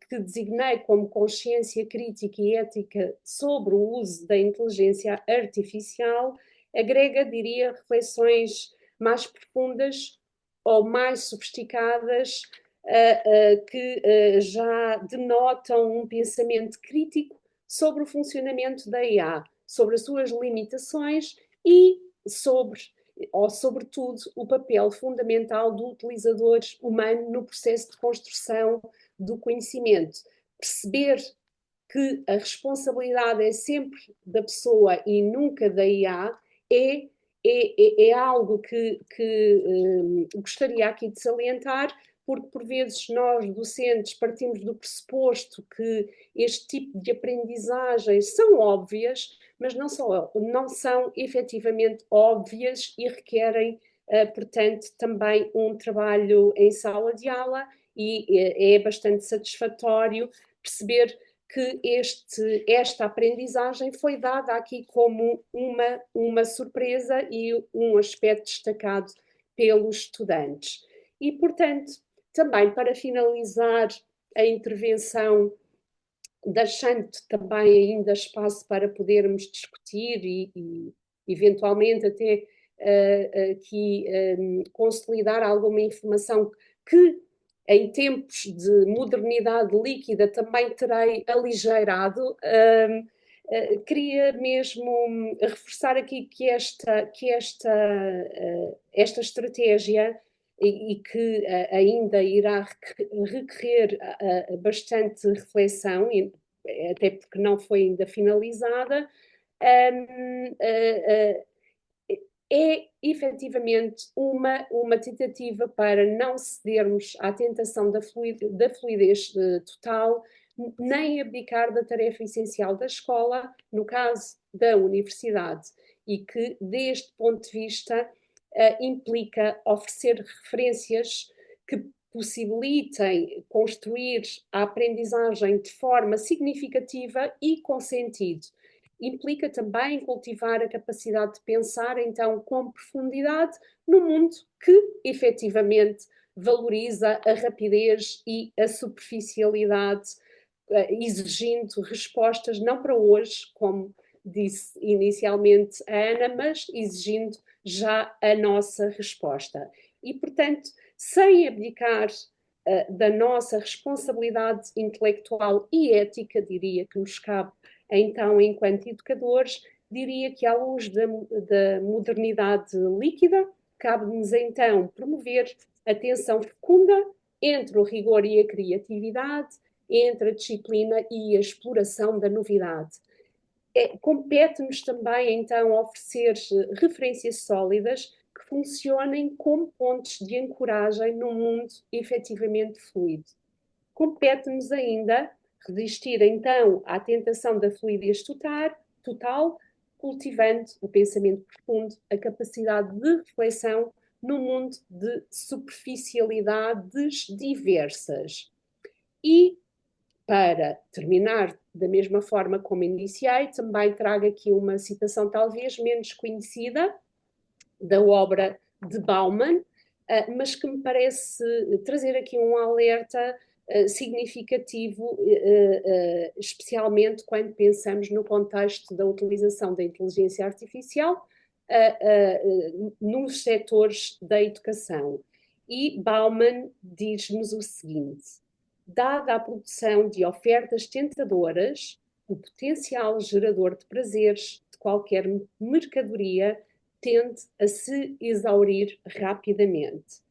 que designei como consciência crítica e ética sobre o uso da inteligência artificial, agrega, diria, reflexões mais profundas ou mais sofisticadas que já denotam um pensamento crítico sobre o funcionamento da IA, sobre as suas limitações e sobretudo, o papel fundamental do utilizador humano no processo de construção do conhecimento. Perceber que a responsabilidade é sempre da pessoa e nunca da IA é é algo que gostaria aqui de salientar, porque por vezes nós, docentes, partimos do pressuposto que este tipo de aprendizagens são óbvias, mas não são efetivamente óbvias e requerem, portanto, também um trabalho em sala de aula, e é bastante satisfatório perceber que esta aprendizagem foi dada aqui como uma surpresa e um aspecto destacado pelos estudantes. E, portanto, também para finalizar a intervenção, deixando também ainda espaço para podermos discutir e eventualmente até aqui consolidar alguma informação que em tempos de modernidade líquida também terei aligeirado. Queria mesmo reforçar aqui que esta estratégia e que ainda irá requerer bastante reflexão, até porque não foi ainda finalizada, é efetivamente uma tentativa para não cedermos à tentação da fluidez total, nem abdicar da tarefa essencial da escola, no caso da universidade, e que, deste ponto de vista, implica oferecer referências que possibilitem construir a aprendizagem de forma significativa e com sentido. Implica também cultivar a capacidade de pensar, então, com profundidade, no mundo que, efetivamente, valoriza a rapidez e a superficialidade, exigindo respostas não para hoje, como disse inicialmente a Ana, mas exigindo já a nossa resposta. E, portanto, sem abdicar da nossa responsabilidade intelectual e ética, diria que nos cabe, então, enquanto educadores, diria que à luz da modernidade líquida, cabe-nos então promover a tensão fecunda entre o rigor e a criatividade, entre a disciplina e a exploração da novidade. Compete-nos também, então, oferecer referências sólidas que funcionem como pontos de ancoragem num mundo efetivamente fluido. Compete-nos ainda resistir, então, à tentação da fluidez total, cultivando o pensamento profundo, a capacidade de reflexão num mundo de superficialidades diversas. E, para terminar da mesma forma como iniciei, também trago aqui uma citação talvez menos conhecida da obra de Bauman, mas que me parece trazer aqui um alerta significativo, especialmente quando pensamos no contexto da utilização da inteligência artificial nos setores da educação. E Bauman diz-nos o seguinte: dada a produção de ofertas tentadoras, o potencial gerador de prazeres de qualquer mercadoria tende a se exaurir rapidamente.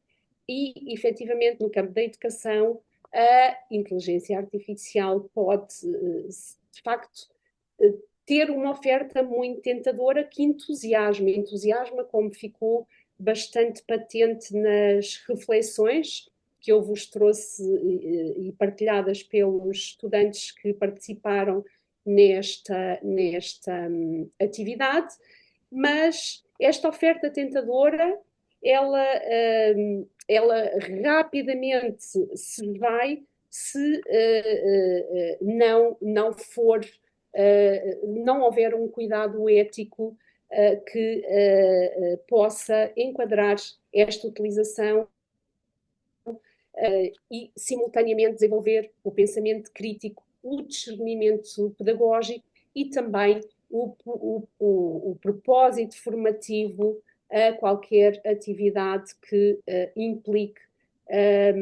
E, efetivamente, no campo da educação, a inteligência artificial pode, de facto, ter uma oferta muito tentadora que entusiasma, como ficou bastante patente nas reflexões que eu vos trouxe e partilhadas pelos estudantes que participaram nesta atividade, mas esta oferta tentadora, ela rapidamente se vai se não houver um cuidado ético que possa enquadrar esta utilização e, simultaneamente, desenvolver o pensamento crítico, o discernimento pedagógico e também o propósito formativo a qualquer atividade que implique a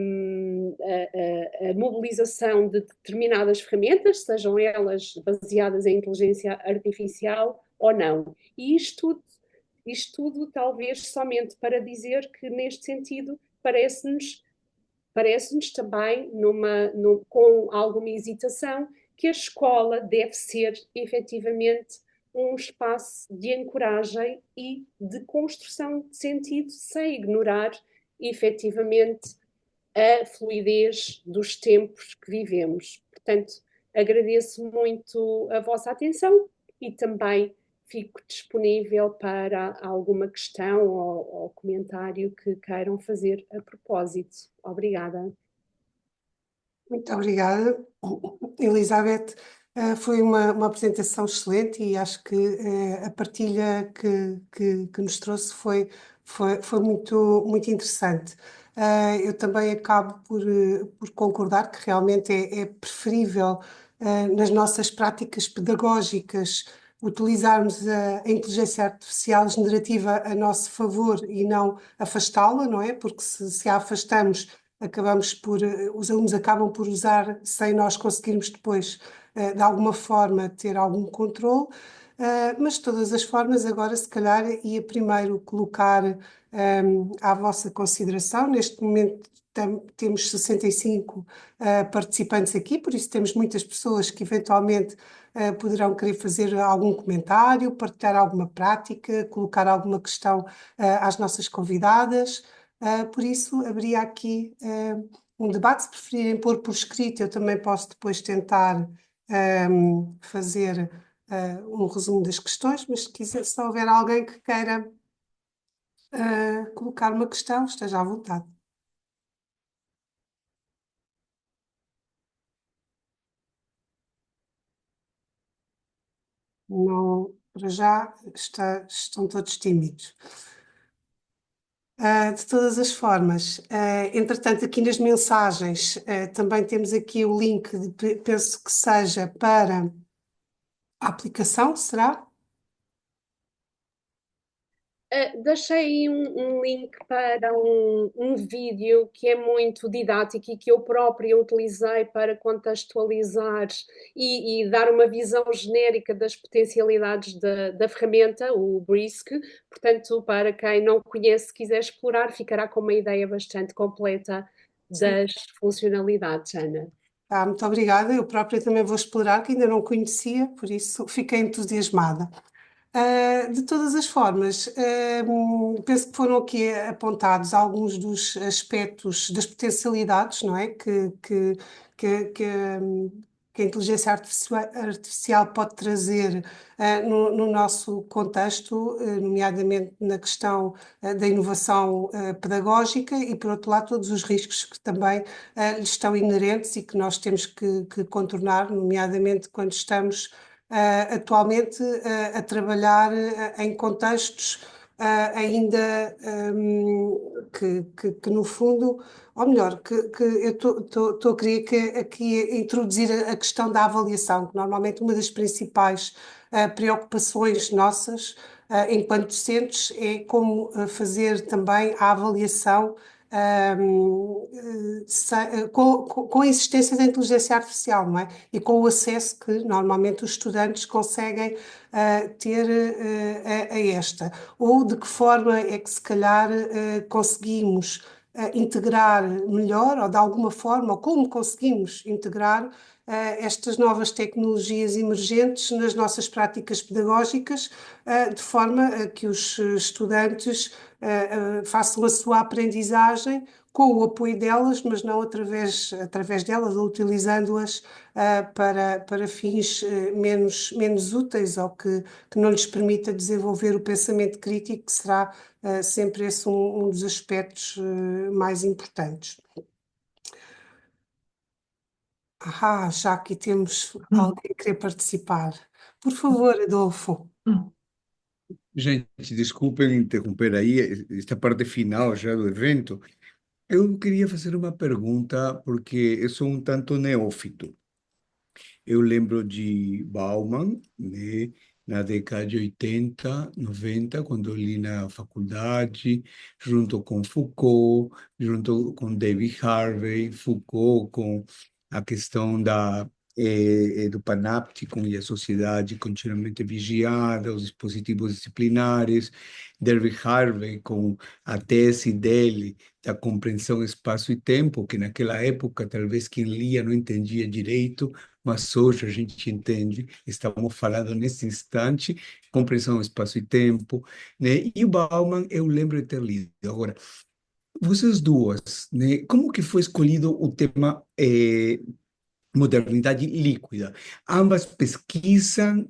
mobilização de determinadas ferramentas, sejam elas baseadas em inteligência artificial ou não. E isto tudo talvez somente para dizer que, neste sentido, parece-nos também, com alguma hesitação, que a escola deve ser efetivamente um espaço de ancoragem e de construção de sentido, sem ignorar efetivamente a fluidez dos tempos que vivemos. Portanto, agradeço muito a vossa atenção e também fico disponível para alguma questão ou comentário que queiram fazer a propósito. Obrigada. Muito obrigada, Elizabeth. Foi uma apresentação excelente e acho que a partilha que nos trouxe foi muito interessante. Eu também acabo por concordar que realmente é preferível, nas nossas práticas pedagógicas, utilizarmos a inteligência artificial generativa a nosso favor e não afastá-la, não é? Porque se a afastamos, os alunos acabam por usar sem nós conseguirmos depois, de alguma forma, ter algum controle. Mas de todas as formas, agora se calhar ia primeiro colocar à vossa consideração. Neste momento temos 65 participantes aqui, por isso temos muitas pessoas que eventualmente poderão querer fazer algum comentário, partilhar alguma prática, colocar alguma questão às nossas convidadas. Por isso, haveria aqui um debate. Se preferirem pôr por escrito, eu também posso depois tentar fazer um resumo das questões, mas se houver alguém que queira colocar uma questão, esteja à vontade. Não, para já estão todos tímidos. De todas as formas, entretanto, aqui nas mensagens também temos aqui o link, penso que seja para a aplicação, será? Deixei um link para um vídeo que é muito didático e que eu própria utilizei para contextualizar e dar uma visão genérica das potencialidades da ferramenta, o Brisk. Portanto, para quem não conhece, quiser explorar, ficará com uma ideia bastante completa das funcionalidades, Ana. Muito obrigada. Eu própria também vou explorar, que ainda não conhecia, por isso fiquei entusiasmada. De todas as formas, penso que foram aqui apontados alguns dos aspectos das potencialidades, não é? Que, que, hum, que a inteligência artificial pode trazer no nosso contexto, nomeadamente na questão da inovação pedagógica e, por outro lado, todos os riscos que também lhes estão inerentes e que nós temos que contornar, nomeadamente quando estamos atualmente a trabalhar em contextos ainda que no fundo, ou melhor, que eu estou a querer aqui introduzir a questão da avaliação, que normalmente uma das principais preocupações nossas enquanto docentes é como fazer também a avaliação com a existência da inteligência artificial, não é? E com o acesso que normalmente os estudantes conseguem ter a esta. Ou de que forma é que se calhar conseguimos integrar melhor, ou de alguma forma, ou como conseguimos integrar estas novas tecnologias emergentes nas nossas práticas pedagógicas, de forma a que os estudantes façam a sua aprendizagem com o apoio delas, mas não através delas, ou utilizando-as para fins menos úteis, ou que não lhes permita desenvolver o pensamento crítico, que será sempre esse um dos aspectos mais importantes. Já aqui temos alguém que quer participar. Por favor, Adolfo. Gente, desculpem interromper aí esta parte final já do evento. Eu queria fazer uma pergunta, porque eu sou um tanto neófito. Eu lembro de Bauman, né, na década de 80, 90, quando eu li na faculdade, junto com Foucault, junto com David Harvey, Foucault com a questão da do Panóptico e a sociedade continuamente vigiada, os dispositivos disciplinares, David Harvey com a tese dele da compreensão espaço e tempo, que naquela época talvez quem lia não entendia direito, mas hoje a gente entende, estamos falando nesse instante, compreensão espaço e tempo, né? E o Bauman eu lembro de ter lido. Agora, vocês duas, né? Como que foi escolhido o tema modernidade líquida? Ambas pesquisam,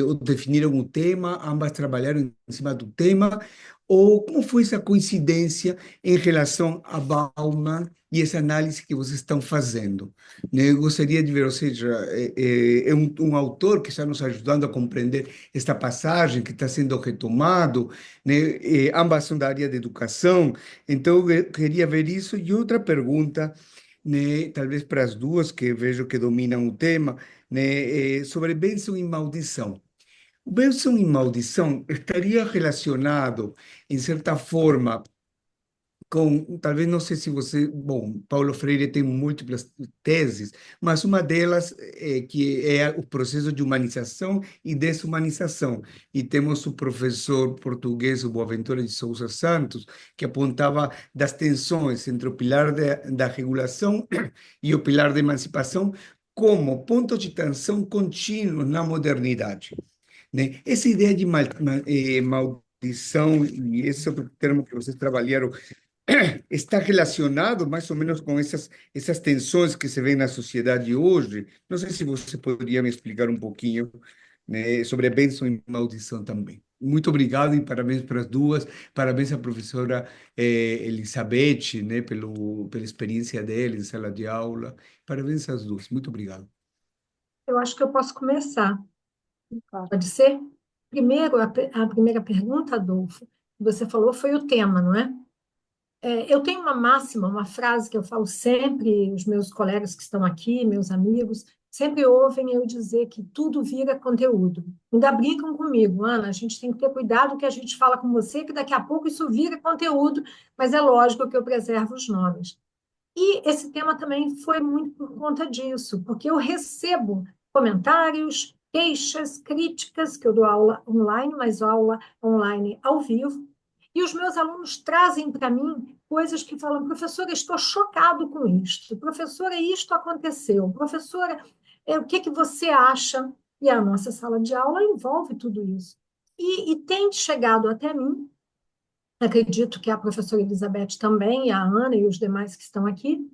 ou definiram o tema, ambas trabalharam em cima do tema, ou como foi essa coincidência em relação a Bauman e essa análise que vocês estão fazendo? Né? Eu gostaria de ver, ou seja, é um autor que está nos ajudando a compreender esta passagem que está sendo retomado, né? Ambas são da área de educação, então eu queria ver isso. E outra pergunta, né, talvez para as duas que vejo que dominam o tema, né, sobre bênção e maldição. O bênção e maldição estaria relacionado, em certa forma, com, talvez não sei se você, bom, Paulo Freire tem múltiplas teses, mas uma delas é que é o processo de humanização e desumanização. E temos o professor português, o Boaventura de Sousa Santos, que apontava das tensões entre o pilar da regulação e o pilar da emancipação como pontos de tensão contínuos na modernidade, né? Essa ideia de maldição, e esse é outro termo que vocês trabalharam, está relacionado mais ou menos com essas tensões que se vêem na sociedade hoje. Não sei se você poderia me explicar um pouquinho, né, sobre a bênção e maldição também. Muito obrigado e parabéns para as duas. Parabéns à professora Elizabeth, né, pela experiência dela em sala de aula. Parabéns às duas. Muito obrigado. Eu acho que eu posso começar. Claro. Pode ser? Primeiro, a primeira pergunta, Adolfo, que você falou foi o tema, não é? Eu tenho uma máxima, uma frase que eu falo sempre, os meus colegas que estão aqui, meus amigos, sempre ouvem eu dizer que tudo vira conteúdo. Ainda brincam comigo, Ana, a gente tem que ter cuidado que a gente fala com você, que daqui a pouco isso vira conteúdo, mas é lógico que eu preservo os nomes. E esse tema também foi muito por conta disso, porque eu recebo comentários, queixas, críticas, que eu dou aula online, mas aula online ao vivo, e os meus alunos trazem para mim coisas que falam, professora, estou chocado com isto, professora, isto aconteceu, professora, o que que você acha? E a nossa sala de aula envolve tudo isso. E tem chegado até mim, acredito que a professora Elizabeth também, a Ana e os demais que estão aqui,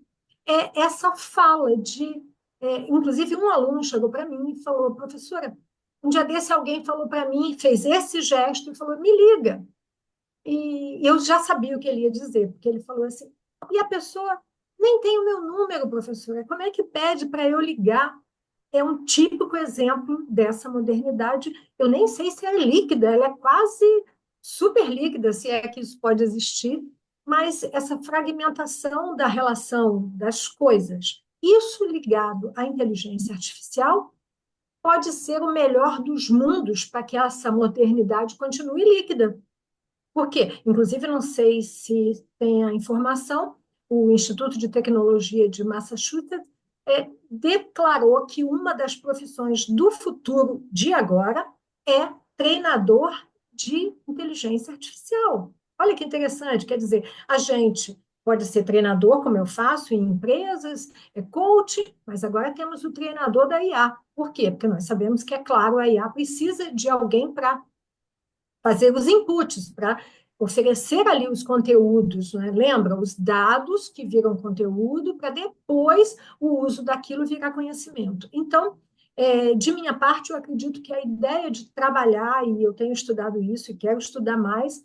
essa fala de... inclusive, um aluno chegou para mim e falou, professora, um dia desse alguém falou para mim, fez esse gesto e falou, me liga. E eu já sabia o que ele ia dizer, porque ele falou assim, e a pessoa nem tem o meu número, professora, como é que pede para eu ligar? É um típico exemplo dessa modernidade. Eu nem sei se é líquida, ela é quase super líquida, se é que isso pode existir, mas essa fragmentação da relação das coisas, isso ligado à inteligência artificial, pode ser o melhor dos mundos para que essa modernidade continue líquida. Por quê? Inclusive, não sei se tem a informação, o Instituto de Tecnologia de Massachusetts declarou que uma das profissões do futuro de agora é treinador de inteligência artificial. Olha que interessante, quer dizer, a gente pode ser treinador, como eu faço em empresas, coach, mas agora temos o treinador da IA. Por quê? Porque nós sabemos que, é claro, a IA precisa de alguém para fazer os inputs, para oferecer ali os conteúdos, né? Lembra? Os dados que viram conteúdo para depois o uso daquilo virar conhecimento. Então, de minha parte, eu acredito que a ideia de trabalhar, e eu tenho estudado isso e quero estudar mais,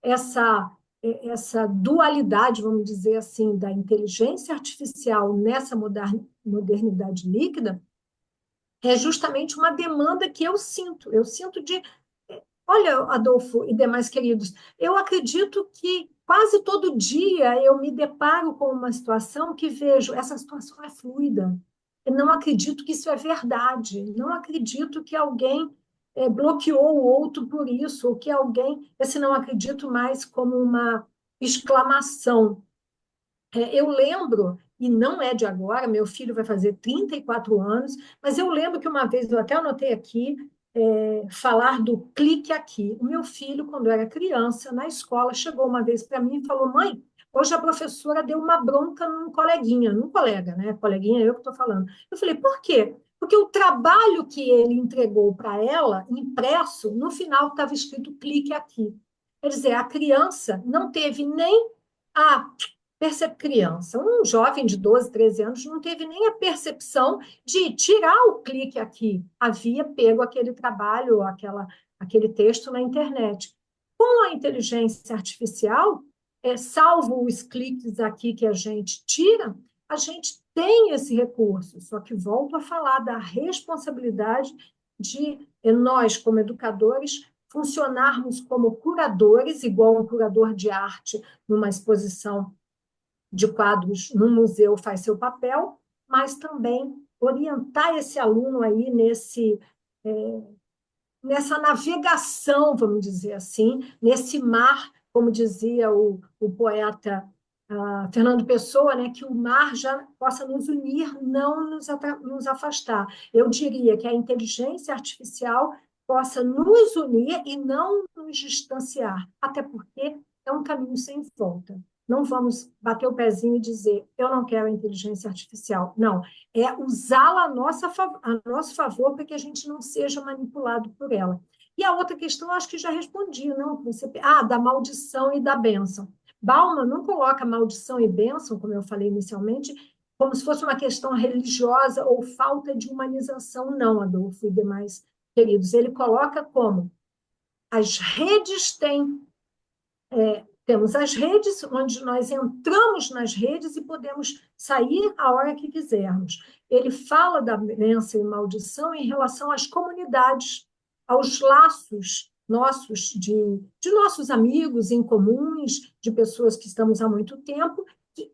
essa dualidade, vamos dizer assim, da inteligência artificial nessa modernidade líquida, é justamente uma demanda que eu sinto. Eu sinto de... Olha, Adolfo e demais queridos, eu acredito que quase todo dia eu me deparo com uma situação que vejo, essa situação é fluida. Eu não acredito que isso é verdade. Não acredito que alguém bloqueou o outro por isso, ou que alguém... Esse não acredito mais como uma exclamação. Eu lembro, e não é de agora, meu filho vai fazer 34 anos, mas eu lembro que uma vez, eu até anotei aqui, falar do clique aqui. O meu filho, quando era criança, na escola, chegou uma vez para mim e falou: mãe, hoje a professora deu uma bronca num coleguinha, num colega, né? Coleguinha, eu que estou falando. Eu falei: por quê? Porque o trabalho que ele entregou para ela, impresso, no final estava escrito clique aqui. Quer dizer, a criança não teve nem a criança, um jovem de 12, 13 anos, não teve nem a percepção de tirar o clique aqui. Havia pego aquele trabalho, aquele texto na internet. Com a inteligência artificial, salvo os cliques aqui que a gente tira, a gente tem esse recurso. Só que volto a falar da responsabilidade de nós, como educadores, funcionarmos como curadores, igual um curador de arte numa exposição de quadros no museu faz seu papel, mas também orientar esse aluno aí nessa navegação, vamos dizer assim, nesse mar, como dizia o poeta Fernando Pessoa, né, que o mar já possa nos unir, não nos afastar. Eu diria que a inteligência artificial possa nos unir e não nos distanciar, até porque é um caminho sem volta. Não vamos bater o pezinho e dizer, eu não quero a inteligência artificial. Não, é usá-la a nosso favor para que a gente não seja manipulado por ela. E a outra questão, acho que já respondi, não? Da maldição e da bênção. Bauman não coloca maldição e bênção, como eu falei inicialmente, como se fosse uma questão religiosa ou falta de humanização, não, Adolfo e demais queridos. Ele coloca como as redes temos as redes, onde nós entramos nas redes e podemos sair a hora que quisermos. Ele fala da bênção e maldição em relação às comunidades, aos laços nossos, de nossos amigos em comuns, de pessoas que estamos há muito tempo, que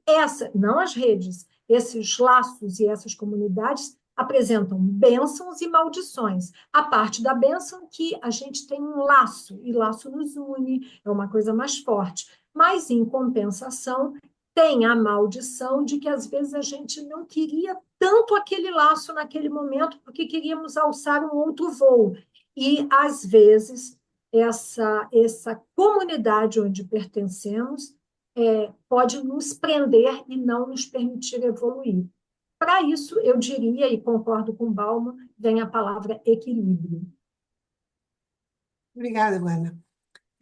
não as redes, esses laços e essas comunidades apresentam bênçãos e maldições. A parte da bênção que a gente tem um laço, e laço nos une, é uma coisa mais forte. Mas, em compensação, tem a maldição de que, às vezes, a gente não queria tanto aquele laço naquele momento, porque queríamos alçar um outro voo. E, às vezes, essa comunidade onde pertencemos pode nos prender e não nos permitir evoluir. Para isso, eu diria, e concordo com Bauman, vem a palavra equilíbrio. Obrigada, Luana.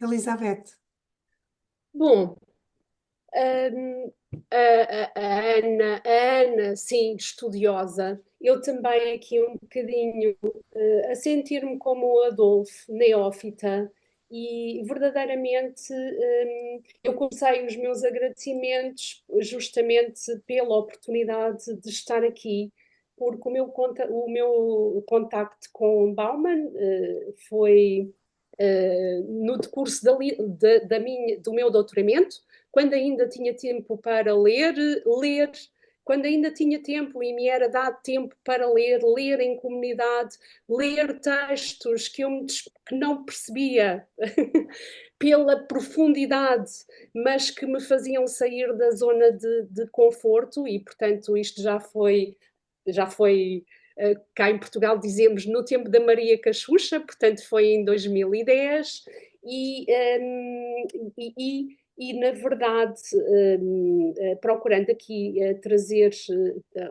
Elizabeth. Bom, a Ana, sim, estudiosa, eu também aqui um bocadinho a sentir-me como o Adolfo, neófita, e verdadeiramente eu comecei os meus agradecimentos justamente pela oportunidade de estar aqui, porque o meu contacto com Bauman foi no decurso do meu doutoramento, quando ainda tinha tempo para ler, quando ainda tinha tempo e me era dado tempo para ler em comunidade, ler textos que não percebia pela profundidade, mas que me faziam sair da zona de conforto, e portanto isto já foi cá em Portugal dizemos no tempo da Maria Cachucha, portanto foi em 2010, e na verdade, procurando aqui trazer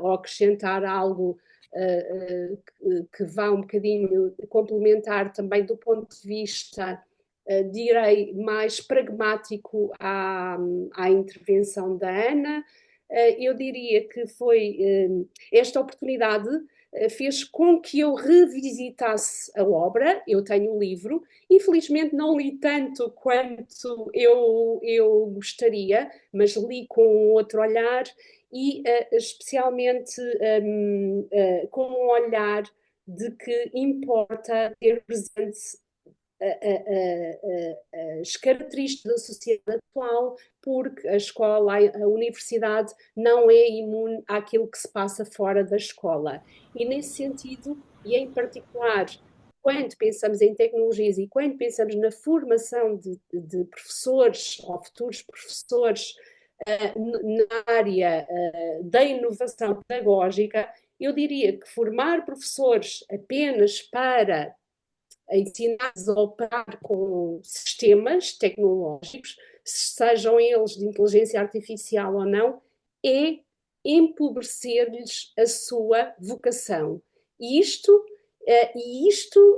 ou acrescentar algo que vá um bocadinho complementar também do ponto de vista, direi, mais pragmático à intervenção da Ana. Eu diria que foi esta oportunidade fez com que eu revisitasse a obra. Eu tenho o livro, infelizmente não li tanto quanto eu gostaria, mas li com outro olhar e especialmente com um olhar de que importa ter presente as características da sociedade atual, porque a escola, a universidade não é imune àquilo que se passa fora da escola. E nesse sentido, e em particular, quando pensamos em tecnologias e quando pensamos na formação de professores ou futuros professores na área da inovação pedagógica, eu diria que formar professores apenas para ensinar-los a operar com sistemas tecnológicos, sejam eles de inteligência artificial ou não, é empobrecer-lhes a sua vocação. E isto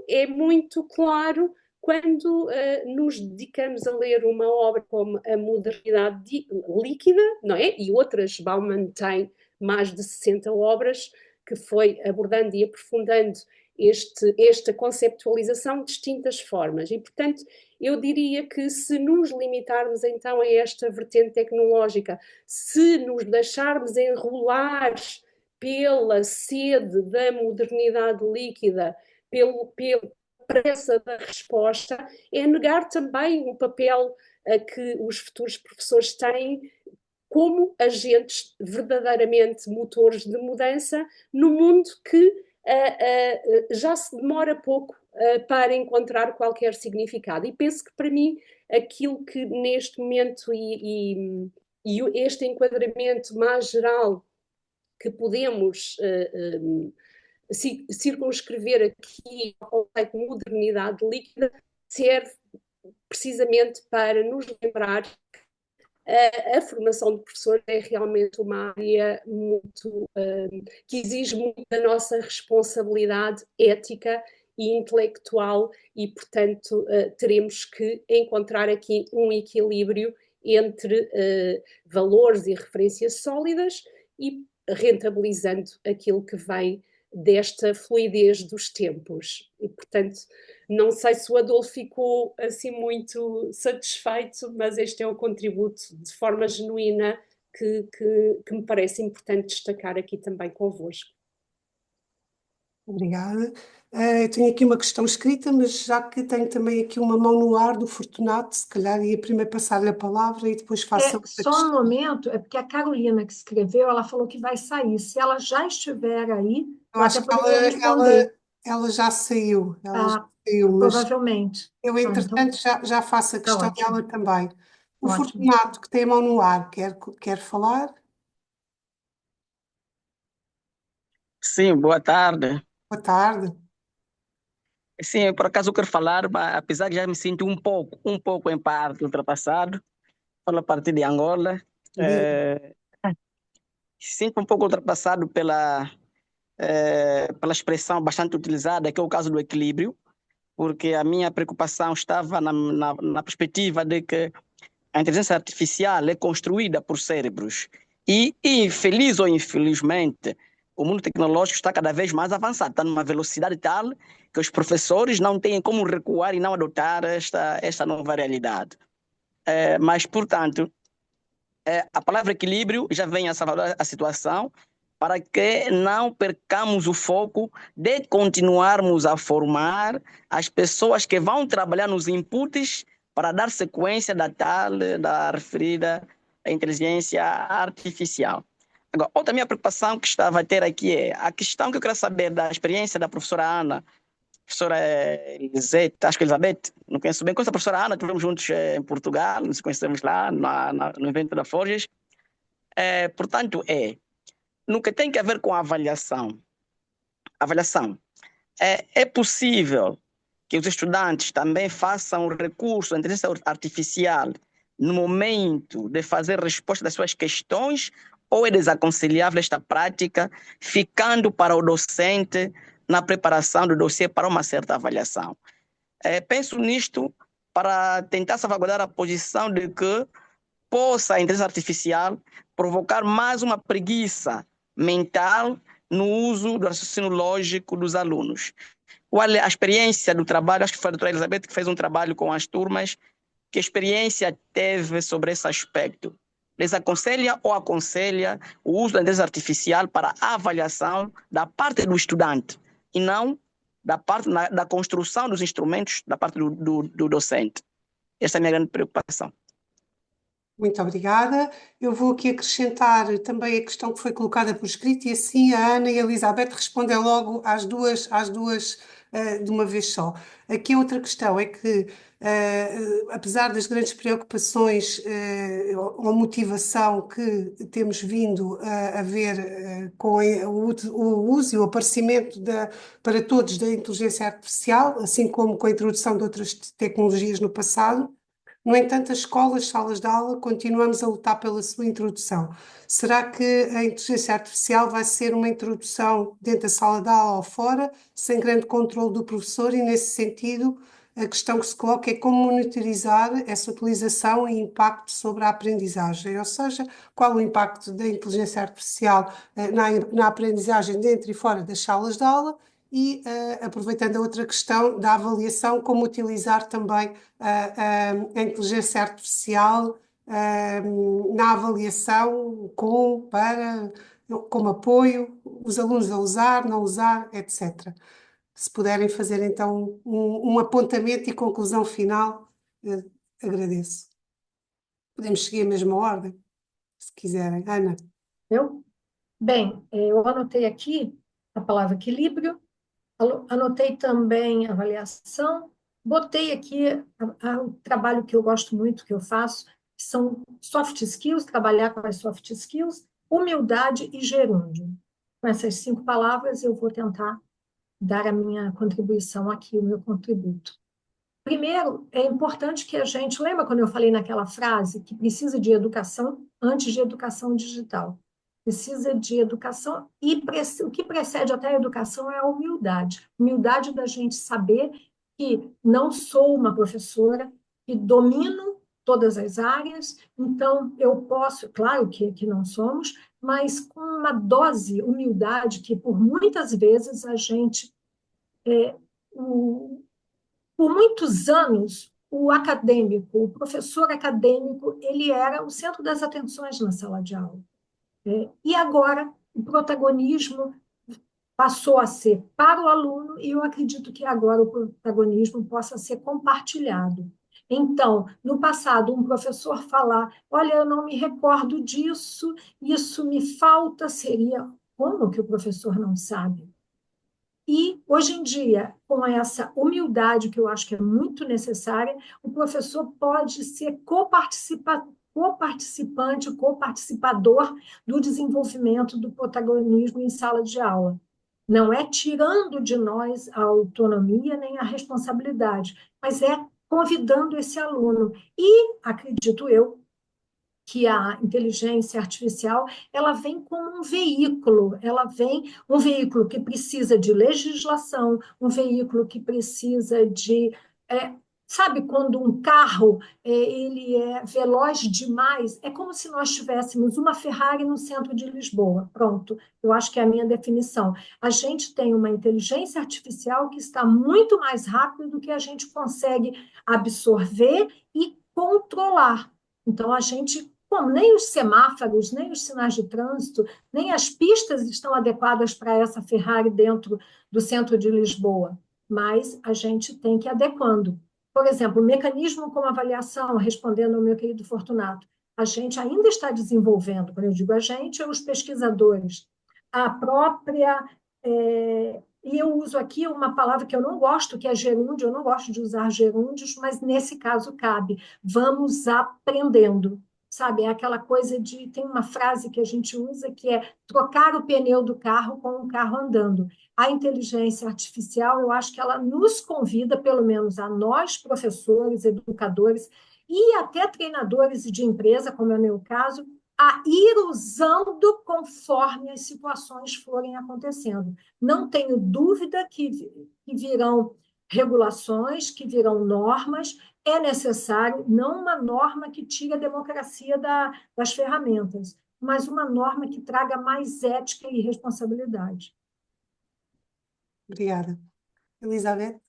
é muito claro quando nos dedicamos a ler uma obra como A Modernidade Líquida, não é? E outras, Bauman tem mais de 60 obras que foi abordando e aprofundando esta conceptualização de distintas formas. E, portanto, eu diria que se nos limitarmos então a esta vertente tecnológica, se nos deixarmos enrolar pela sede da modernidade líquida, pela pressa da resposta, é negar também o papel que os futuros professores têm como agentes verdadeiramente motores de mudança no mundo que já se demora pouco para encontrar qualquer significado. E penso que, para mim, aquilo que neste momento e este enquadramento mais geral que podemos circunscrever aqui ao conceito de modernidade líquida serve precisamente para nos lembrar que a formação de professores é realmente uma área muito que exige muito da nossa responsabilidade ética e intelectual e, portanto, teremos que encontrar aqui um equilíbrio entre valores e referências sólidas e rentabilizando aquilo que vem desta fluidez dos tempos. E, portanto, não sei se o Adolfo ficou assim muito satisfeito, mas este é o contributo de forma genuína que me parece importante destacar aqui também convosco. Obrigada. Eu tenho aqui uma questão escrita, mas já que tenho também aqui uma mão no ar do Fortunato, se calhar ia primeiro passar-lhe a palavra e depois faço outra Só questão. um momento, é porque a Carolina que escreveu, ela falou que vai sair. Se ela já estiver aí, Eu eu acho até que poderia responder. ela já saiu, Ah, mas provavelmente. eu, Então, entretanto, já faço a tá questão ótimo. dela também. O Ótimo. Fortunato, que tem a mão no ar, quer falar? Sim, boa tarde. Boa tarde. Sim, por acaso eu quero falar, mas apesar que já me sinto um pouco em parte ultrapassado, pela parte de Angola, sinto um pouco ultrapassado pela expressão bastante utilizada, que é o caso do equilíbrio, porque a minha preocupação estava na perspectiva de que a inteligência artificial é construída por cérebros e, infeliz ou infelizmente, o mundo tecnológico está cada vez mais avançado, está numa velocidade tal que os professores não têm como recuar e não adotar esta nova realidade. Mas, portanto, a palavra equilíbrio já vem a salvar a situação para que não percamos o foco de continuarmos a formar as pessoas que vão trabalhar nos inputs para dar sequência da referida inteligência artificial. Agora, outra minha preocupação que estava a ter aqui é a questão que eu quero saber da experiência da professora Ana, professora Elisete, acho que Elizabeth, não conheço bem, com essa professora Ana, estivemos juntos em Portugal, nos conhecemos lá no evento da Forges. Portanto, no que tem a ver com a avaliação, é possível que os estudantes também façam recurso à inteligência artificial no momento de fazer resposta das suas questões, ou é desaconselhável esta prática, ficando para o docente na preparação do dossiê para uma certa avaliação? Penso nisto para tentar salvaguardar a posição de que possa a inteligência artificial provocar mais uma preguiça mental no uso do raciocínio lógico dos alunos. Olha, a experiência do trabalho, acho que foi a doutora Elizabeth que fez um trabalho com as turmas, que experiência teve sobre esse aspecto? Desaconselha ou aconselha o uso da inteligência artificial para a avaliação da parte do estudante e não da parte da construção dos instrumentos da parte do docente? Essa é a minha grande preocupação. Muito obrigada. Eu vou aqui acrescentar também a questão que foi colocada por escrito e assim a Ana e a Elizabeth respondem logo às duas de uma vez só. Aqui outra questão é que, apesar das grandes preocupações ou motivação que temos vindo a ver com o uso e o aparecimento para todos da inteligência artificial, assim como com a introdução de outras tecnologias no passado, no entanto, as escolas, salas de aula, continuamos a lutar pela sua introdução. Será que a inteligência artificial vai ser uma introdução dentro da sala de aula ou fora, sem grande controle do professor? E, nesse sentido, a questão que se coloca é como monitorizar essa utilização e impacto sobre a aprendizagem, ou seja, qual o impacto da inteligência artificial na aprendizagem dentro e fora das salas de aula e, aproveitando a outra questão da avaliação, como utilizar também a inteligência artificial na avaliação como apoio, os alunos a usar, não usar, etc. Se puderem fazer então um apontamento e conclusão final, agradeço. Podemos seguir a mesma ordem, se quiserem. Ana. Bem, eu anotei aqui a palavra equilíbrio, anotei também avaliação, botei aqui o trabalho que eu gosto muito, que eu faço, que são soft skills, trabalhar com as soft skills, humildade e gerúndio. Com essas 5 palavras, eu vou tentar dar a minha contribuição aqui, o meu contributo. Primeiro, é importante que a gente... Lembra quando eu falei naquela frase que precisa de educação antes de educação digital? Precisa de educação e o que precede até a educação é a humildade. Humildade da gente saber que não sou uma professora, que domino todas as áreas, então eu posso, claro que não somos, mas com uma dose humildade que por muitas vezes a gente... Por muitos anos, o acadêmico, o professor acadêmico, ele era o centro das atenções na sala de aula. E agora o protagonismo passou a ser para o aluno e eu acredito que agora o protagonismo possa ser compartilhado. Então, no passado, um professor falar, olha, eu não me recordo disso, isso me falta, seria como que o professor não sabe? E, hoje em dia, com essa humildade que eu acho que é muito necessária, o professor pode ser coparticipante, coparticipador do desenvolvimento do protagonismo em sala de aula. Não é tirando de nós a autonomia nem a responsabilidade, mas é convidando esse aluno. E, acredito eu, que a inteligência artificial ela vem como um veículo que precisa de legislação, um veículo que precisa de... sabe, quando um carro ele é veloz demais, é como se nós tivéssemos uma Ferrari no centro de Lisboa. Pronto, eu acho que é a minha definição. A gente tem uma inteligência artificial que está muito mais rápido do que a gente consegue absorver e controlar. Então, a gente... Bom, nem os semáforos, nem os sinais de trânsito, nem as pistas estão adequadas para essa Ferrari dentro do centro de Lisboa, mas a gente tem que ir adequando. Por exemplo, o mecanismo como avaliação, respondendo ao meu querido Fortunato, a gente ainda está desenvolvendo, quando eu digo a gente, os pesquisadores, a própria... E eu uso aqui uma palavra que eu não gosto, que é gerúndio, eu não gosto de usar gerúndios, mas nesse caso cabe. Vamos aprendendo. Sabe, é aquela coisa de... Tem uma frase que a gente usa que é trocar o pneu do carro com o carro andando. A inteligência artificial, eu acho que ela nos convida, pelo menos a nós, professores, educadores e até treinadores de empresa, como é o meu caso, a ir usando conforme as situações forem acontecendo. Não tenho dúvida que virão regulações, que virão normas. É necessário, não uma norma que tire a democracia das ferramentas, mas uma norma que traga mais ética e responsabilidade. Obrigada. Elizabeth?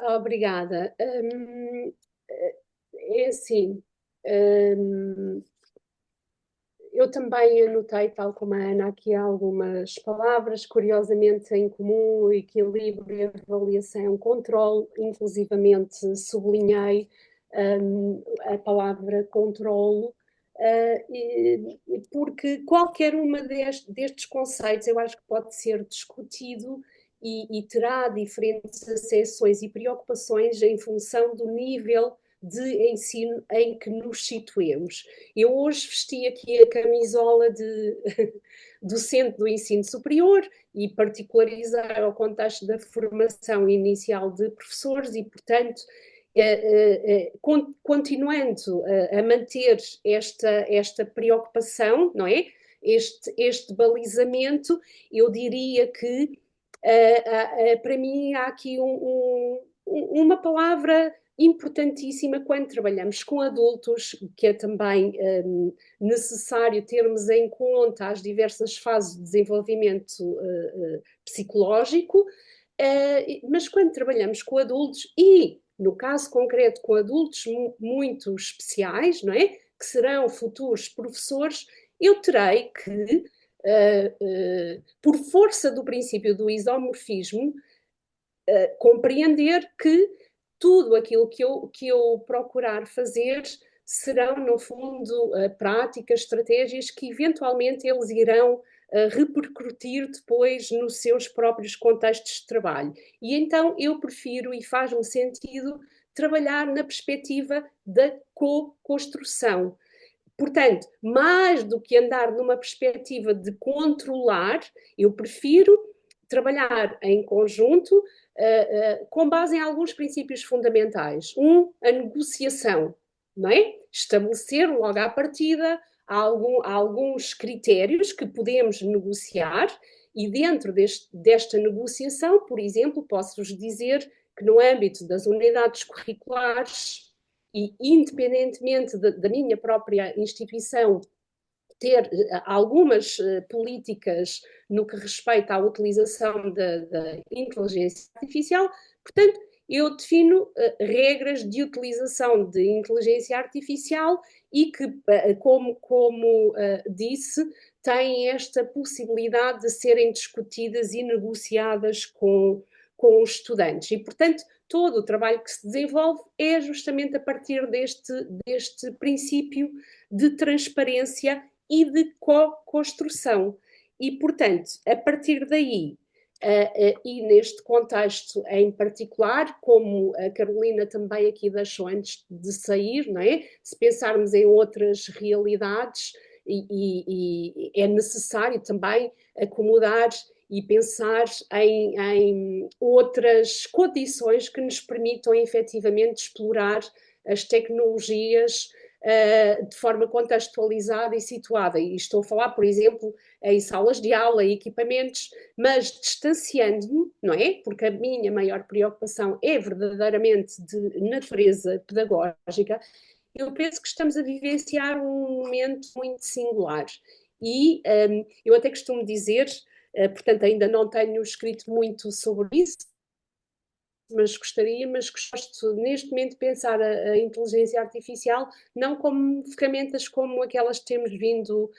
Obrigada. É assim, eu também anotei, tal como a Ana, aqui algumas palavras, curiosamente em comum, equilíbrio, avaliação, controle, inclusivamente sublinhei a palavra controle, porque qualquer uma destes conceitos eu acho que pode ser discutido e terá diferentes acessões e preocupações em função do nível de ensino em que nos situemos. Eu hoje vesti aqui a camisola de docente do ensino superior e particularizar ao contexto da formação inicial de professores e, portanto, continuando a manter esta preocupação, não é? Este balizamento, eu diria que para mim há aqui uma palavra importantíssima quando trabalhamos com adultos, que é também necessário termos em conta as diversas fases de desenvolvimento psicológico, mas quando trabalhamos com adultos e, no caso concreto, com adultos muito especiais, não é? Que serão futuros professores, eu terei que, por força do princípio do isomorfismo, compreender que tudo aquilo que eu procurar fazer serão, no fundo, práticas, estratégias que eventualmente eles irão repercutir depois nos seus próprios contextos de trabalho. E então eu prefiro, e faz-me sentido, trabalhar na perspectiva da co-construção. Portanto, mais do que andar numa perspectiva de controlar, eu prefiro trabalhar em conjunto com base em alguns princípios fundamentais. A negociação, não é? Estabelecer logo à partida alguns critérios que podemos negociar e dentro desta negociação, por exemplo, posso-vos dizer que no âmbito das unidades curriculares e independentemente da minha própria instituição ter algumas políticas no que respeita à utilização da inteligência artificial, portanto, eu defino regras de utilização de inteligência artificial e que, como disse, têm esta possibilidade de serem discutidas e negociadas com os estudantes. E, portanto, todo o trabalho que se desenvolve é justamente a partir deste princípio de transparência e de co-construção. E, portanto, a partir daí, e neste contexto em particular, como a Carolina também aqui deixou antes de sair, não é? Se pensarmos em outras realidades, e é necessário também acomodar e pensar em outras condições que nos permitam efetivamente explorar as tecnologias de forma contextualizada e situada. E estou a falar, por exemplo, em salas de aula e equipamentos, mas distanciando-me, não é? Porque a minha maior preocupação é verdadeiramente de natureza pedagógica. Eu penso que estamos a vivenciar um momento muito singular. E eu até costumo dizer, portanto ainda não tenho escrito muito sobre isso, mas gosto neste momento de pensar a inteligência artificial não como ferramentas como aquelas que temos vindo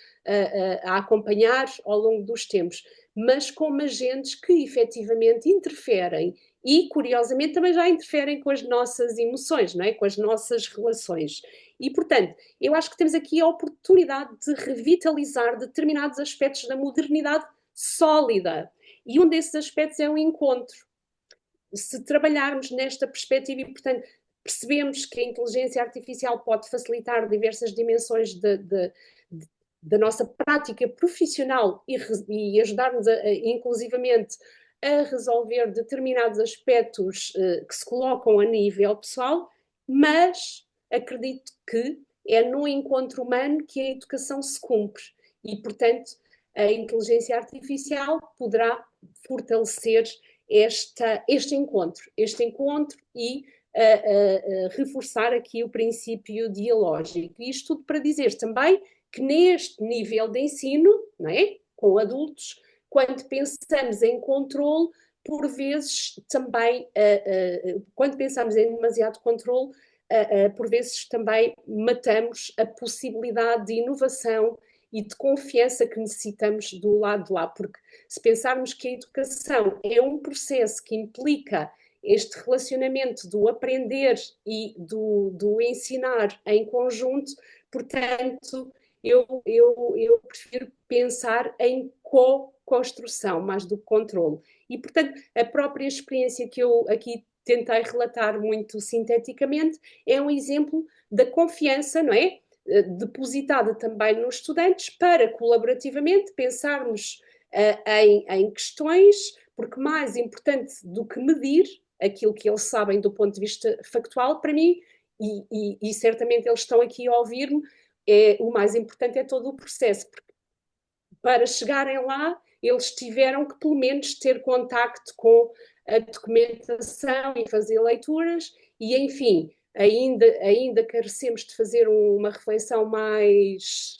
a acompanhar ao longo dos tempos, mas como agentes que efetivamente interferem e, curiosamente, também já interferem com as nossas emoções, não é? Com as nossas relações. E, portanto, eu acho que temos aqui a oportunidade de revitalizar determinados aspectos da modernidade sólida. E um desses aspectos é o encontro. Se trabalharmos nesta perspectiva e, portanto, percebemos que a inteligência artificial pode facilitar diversas dimensões da nossa prática profissional e ajudar-nos, inclusivamente, a resolver determinados aspectos que se colocam a nível pessoal, mas acredito que é no encontro humano que a educação se cumpre e, portanto, a inteligência artificial poderá fortalecer este encontro e reforçar aqui o princípio dialógico. E isto tudo para dizer também que neste nível de ensino, não é? Com adultos, quando pensamos em controle, por vezes também, quando pensamos em demasiado controle, por vezes também matamos a possibilidade de inovação e de confiança que necessitamos do lado de lá, porque se pensarmos que a educação é um processo que implica este relacionamento do aprender e do ensinar em conjunto, portanto, eu prefiro pensar em construção, mais do que controle. E, portanto, a própria experiência que eu aqui tentei relatar muito sinteticamente é um exemplo da confiança, não é? Depositada também nos estudantes para colaborativamente pensarmos em questões, porque mais importante do que medir aquilo que eles sabem do ponto de vista factual, para mim, e certamente eles estão aqui a ouvir-me, o mais importante é todo o processo, porque para chegarem lá, eles tiveram que pelo menos ter contacto com a documentação e fazer leituras, e enfim, ainda carecemos de fazer uma reflexão mais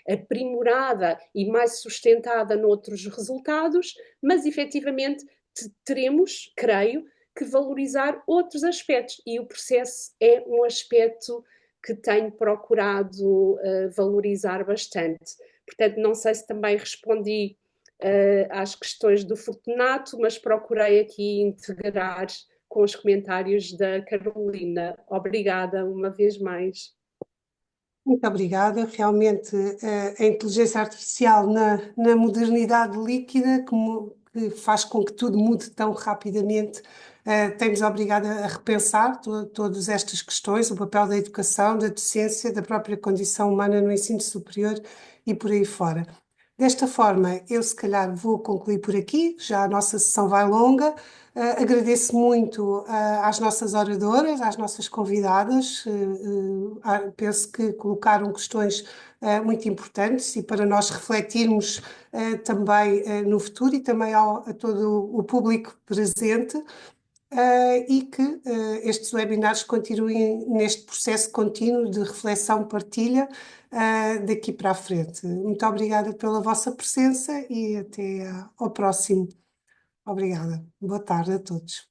aprimorada e mais sustentada noutros resultados, mas efetivamente teremos, creio, que valorizar outros aspectos, e o processo é um aspecto que tenho procurado valorizar bastante. Portanto, não sei se também respondi às questões do Fortunato, mas procurei aqui integrar com os comentários da Carolina. Obrigada uma vez mais. Muito obrigada. Realmente, a inteligência artificial na modernidade líquida, que faz com que tudo mude tão rapidamente, tem-nos obrigado a repensar todas estas questões, o papel da educação, da docência, da própria condição humana no ensino superior e por aí fora. Desta forma, eu se calhar vou concluir por aqui, já a nossa sessão vai longa. Agradeço muito às nossas oradoras, às nossas convidadas. Penso que colocaram questões muito importantes e para nós refletirmos também no futuro e também a todo o público presente. E que estes webinars continuem neste processo contínuo de reflexão, partilha, daqui para a frente. Muito obrigada pela vossa presença e até ao próximo. Obrigada. Boa tarde a todos.